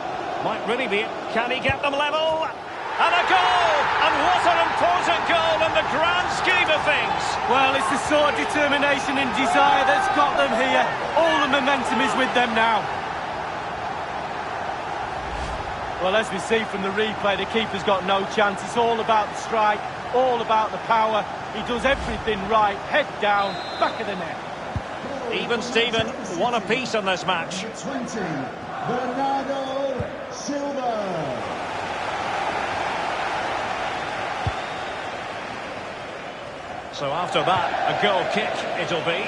Might really be it. Can he get them level? And a goal! And what an important goal in the grand scheme of things. Well, it's the sort of determination and desire that's got them here. All the momentum is with them now. Well, as we see from the replay, the keeper's got no chance. It's all about the strike, all about the power. He does everything right. Head down, back of the net. Even Steven, one apiece on this match. 20, Bernardo Silva. So after that, a goal kick it'll be.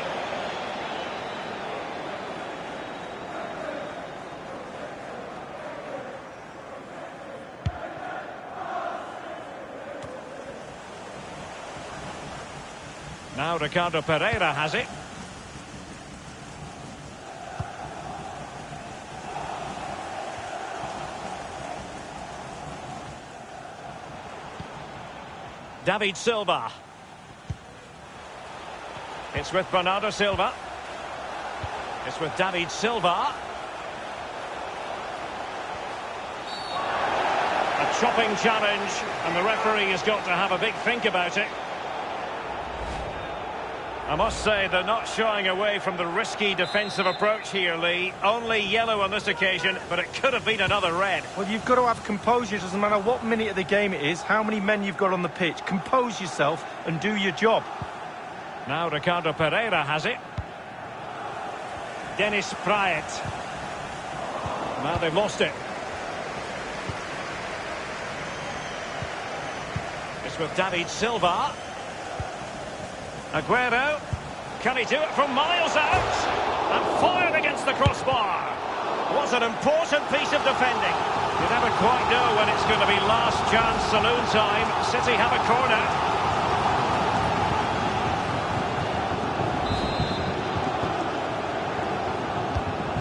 Now Ricardo Pereira has it. David Silva. It's with Bernardo Silva. It's with David Silva. A chopping challenge, and the referee has got to have a big think about it. I must say they're not shying away from the risky defensive approach here, Lee. Only yellow on this occasion, but it could have been another red. Well, you've got to have composure. It doesn't matter what minute of the game it is, how many men you've got on the pitch. Compose yourself and do your job. Now Ricardo Pereira has it. Dennis Praet. Now they've lost it. It's with David Silva. Aguero. Can he do it from miles out? And fired against the crossbar. Was an important piece of defending. You never quite know when it's going to be last chance saloon time. City have a corner.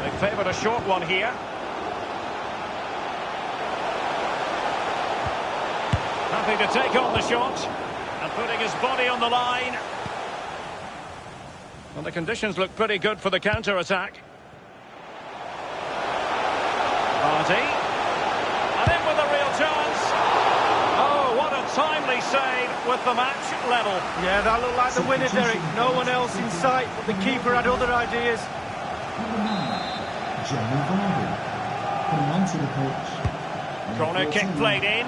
They favoured a short one here. Happy to take on the shot and putting his body on the line. Well, the conditions look pretty good for the counter-attack. Party. And in with a real chance. Oh, what a timely save with the match level. Yeah, that looked like the winner, Derek. No one else in sight, but the keeper had other ideas. Jeremy Vardy coming onto the pitch. Corner kick played in.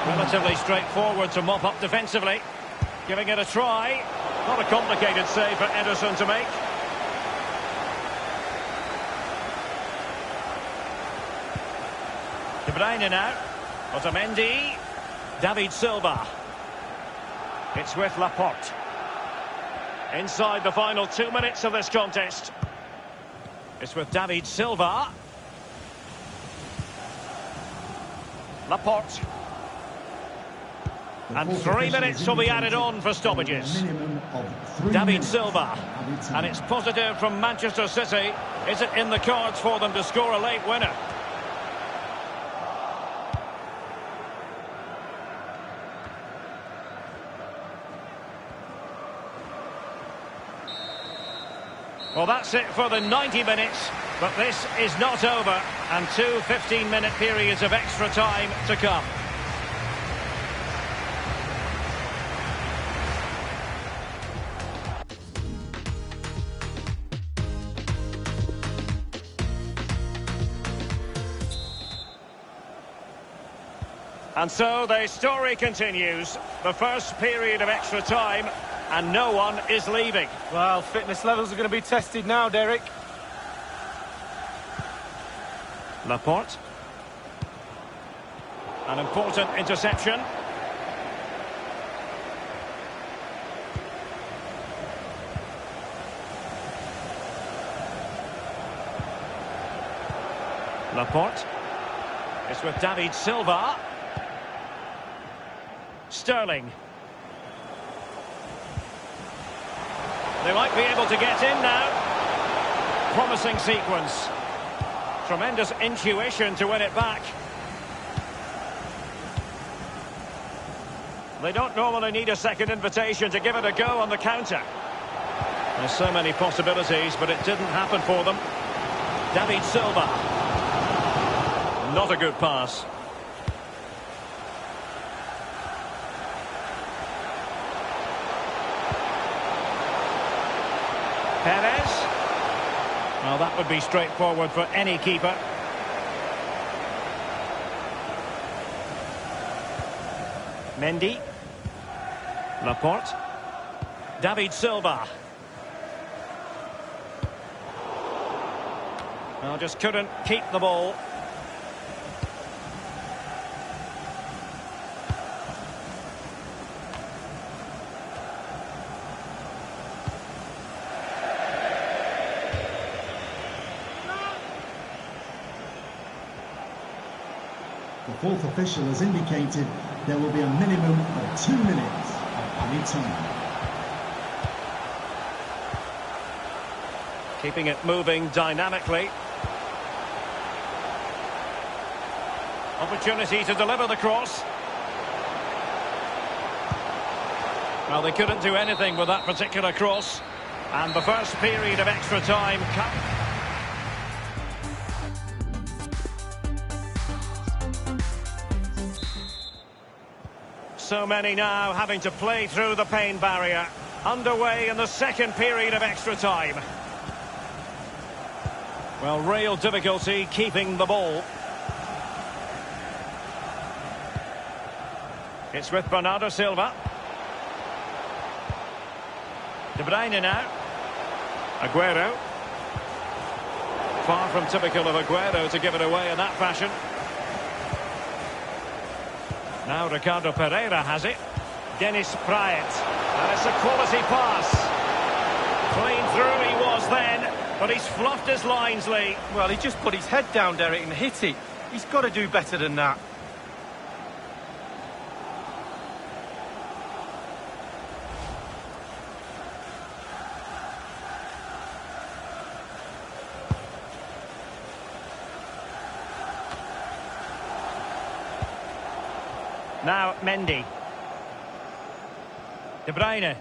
Relatively straightforward to mop up defensively. Giving it a try. Not a complicated save for Ederson to make. De Bruyne now. Otamendi. David Silva. It's with Laporte. Inside the final 2 minutes of this contest. It's with David Silva. Laporte. And 3 minutes will be added on for stoppages. David Silva. And it's positive from Manchester City. Is it in the cards for them to score a late winner? Well, that's it for the 90 minutes, but this is not over, and 2 15-minute periods of extra time to come. And so the story continues. The first period of extra time, and no one is leaving. Well, fitness levels are going to be tested now, Derek. Laporte. An important interception. Laporte. It's with David Silva. Sterling. They might be able to get in now. Promising sequence. Tremendous intuition to win it back. They don't normally need a second invitation to give it a go on the counter. There's so many possibilities, but it didn't happen for them. David Silva. Not a good pass. Perez. Well, that would be straightforward for any keeper. Mendy. Laporte. David Silva. Well, just couldn't keep the ball. The fourth official has indicated there will be a minimum of 2 minutes of added time. Keeping it moving dynamically. Opportunity to deliver the cross. Well, they couldn't do anything with that particular cross. And the first period of extra time comes. So many now having to play through the pain barrier. Underway in the second period of extra time. Well, real difficulty keeping the ball. It's with Bernardo Silva. De Bruyne now. Aguero. Far from typical of Aguero to give it away in that fashion. Now Ricardo Pereira has it. Dennis Praet. And it's a quality pass. Clean through he was then, But he's fluffed his lines, Lee. Well, he just put his head down, Derek, and hit it. He's got to do better than that. Now Mendy. De Bruyne.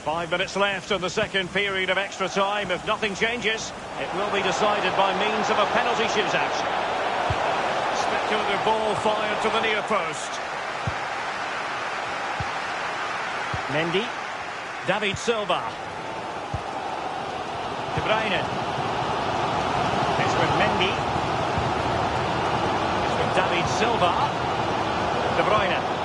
Five minutes left in the second period of extra time. If nothing changes, it will be decided by means of a penalty shootout. Spectacular ball fired to the near post. Mendy. David Silva. De Bruyne. It's with Mendy. It's with David Silva. De Bruyne.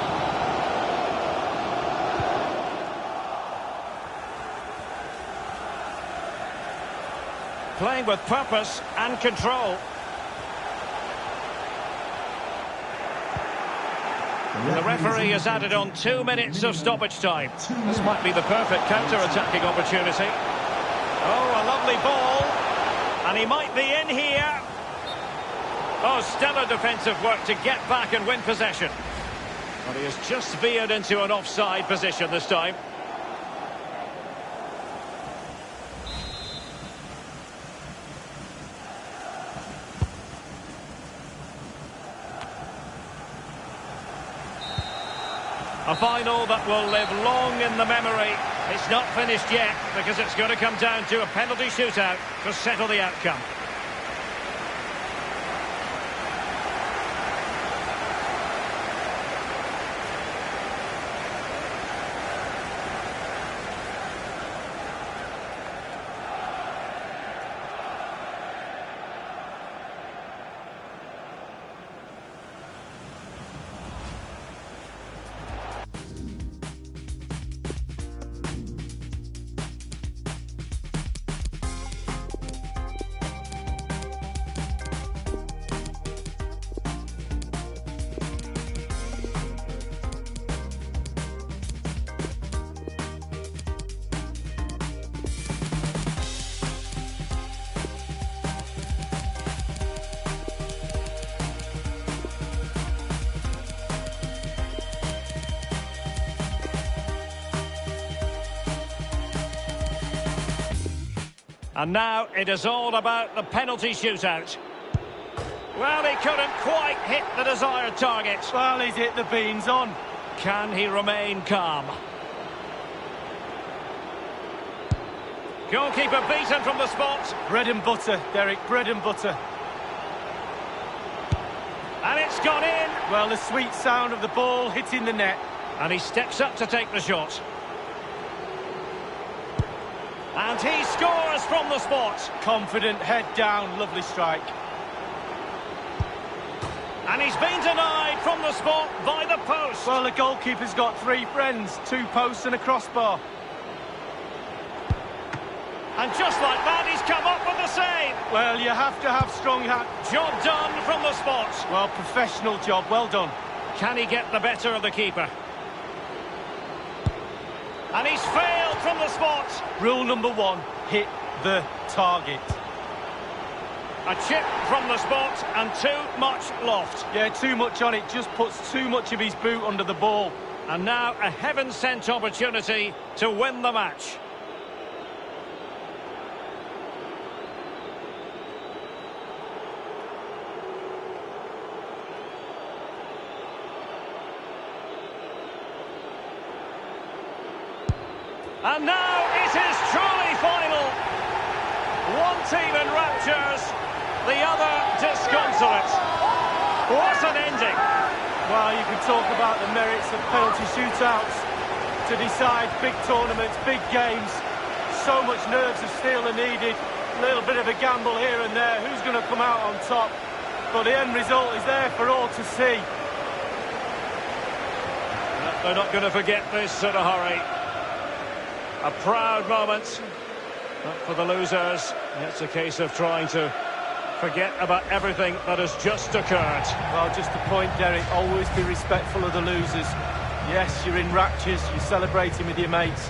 Playing with purpose and control. The referee has added on 2 minutes of stoppage time. This might be the perfect counter-attacking opportunity. Oh, a lovely ball. And he might be in here. Oh, stellar defensive work to get back and win possession. But he has just veered into an offside position this time. A final that will live long in the memory. It's not finished yet because it's going to come down to a penalty shootout to settle the outcome. And now it is all about the penalty shootout. Well, he couldn't quite hit the desired target. Well, he's hit the beans on. Can he remain calm? Goalkeeper beaten from the spot. Bread and butter, Derek, bread and butter. And it's gone in. Well, the sweet sound of the ball hitting the net. And he steps up to take the shot. And he scores from the spot. Confident, head down, lovely strike. And he's been denied from the spot by the post. Well, the goalkeeper's got 3 friends, 2 posts and a crossbar. And just like that, he's come up with the save. Well, you have to have strong hands. Job done from the spot. Well, professional job, well done. Can he get the better of the keeper? And he's failed from the spot. Rule number 1, hit the target. A chip from the spot and too much loft. Yeah, too much on it, just puts too much of his boot under the ball. And now a heaven-sent opportunity to win the match. And now it is truly final. One team in raptures, the other disconsolate. What an ending. Well, you can talk about the merits of penalty shootouts to decide big tournaments, big games. So much nerves of steel are needed. A little bit of a gamble here and there. Who's going to come out on top? But the end result is there for all to see. They're not going to forget this in a hurry. A proud moment, but for the losers, it's a case of trying to forget about everything that has just occurred. Well, just a point, Derek, always be respectful of the losers. Yes, you're in raptures, you're celebrating with your mates.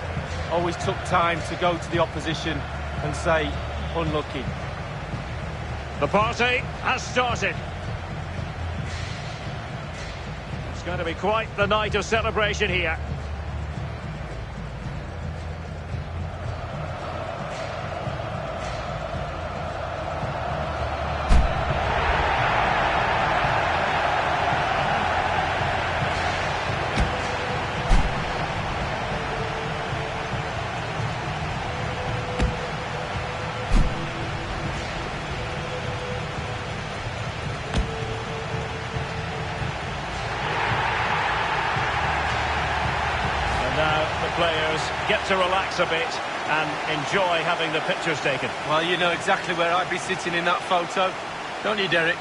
Always took time to go to the opposition and say, unlucky. The party has started. It's going to be quite the night of celebration here. Players get to relax a bit and enjoy having the pictures taken. Well, you know exactly where I'd be sitting in that photo, don't you, Derek?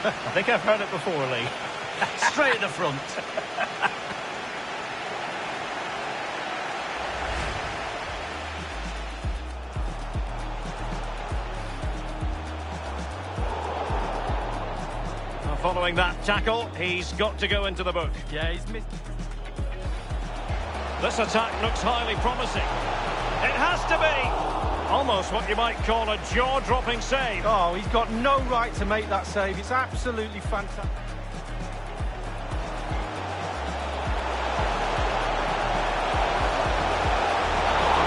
I think I've heard it before, Lee. Straight at the front. Following that tackle, he's got to go into the book. Yeah, he's missed. This attack looks highly promising. It has to be! Almost what you might call a jaw-dropping save. Oh, he's got no right to make that save. It's absolutely fantastic.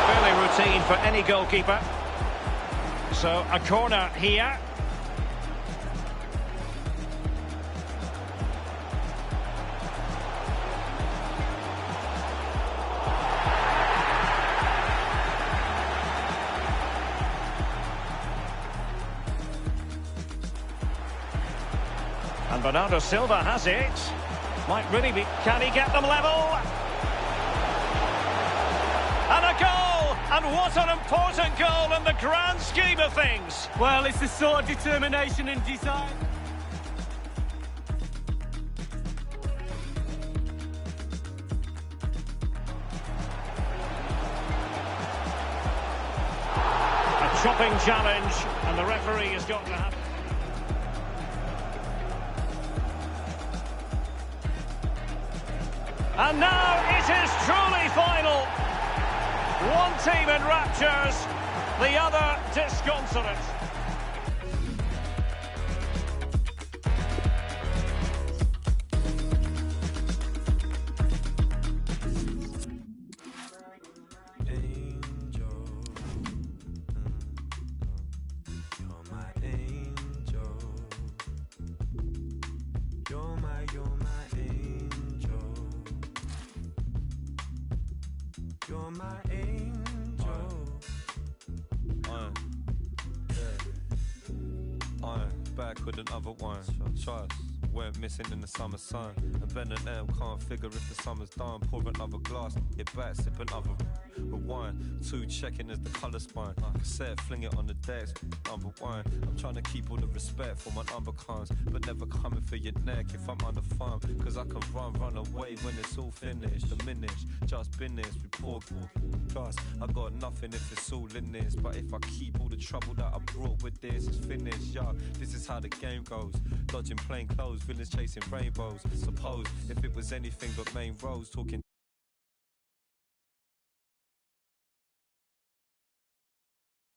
Fairly routine for any goalkeeper. So, a corner here. And Bernardo Silva has it. Might really be... Can he get them level? And a goal! And what an important goal in the grand scheme of things. Well, it's the sort of determination and desire. A chopping challenge, and the referee has got to have... And now it is truly final. One team in raptures, the other disconsolate. You're my angel. Back with another one. Trust. Weren't missing in the summer sun. And Ben and M can't figure if the summer's done. Pour another glass, get back, sip another rewind. 2 checking as the colour spine. Cassette, fling it on the decks, number 1. I'm trying to keep all the respect for my number comes, but never coming for your neck if I'm on the farm. Cause I can run away when it's all finished. Diminish, just business, report. Trust, I got nothing if it's all in this. But if I keep all the trouble that I brought with this, it's finished, yo. This is how the game goes. Dodging plain clothes, villains chasing rainbows. Suppose if it was anything but main roads, talking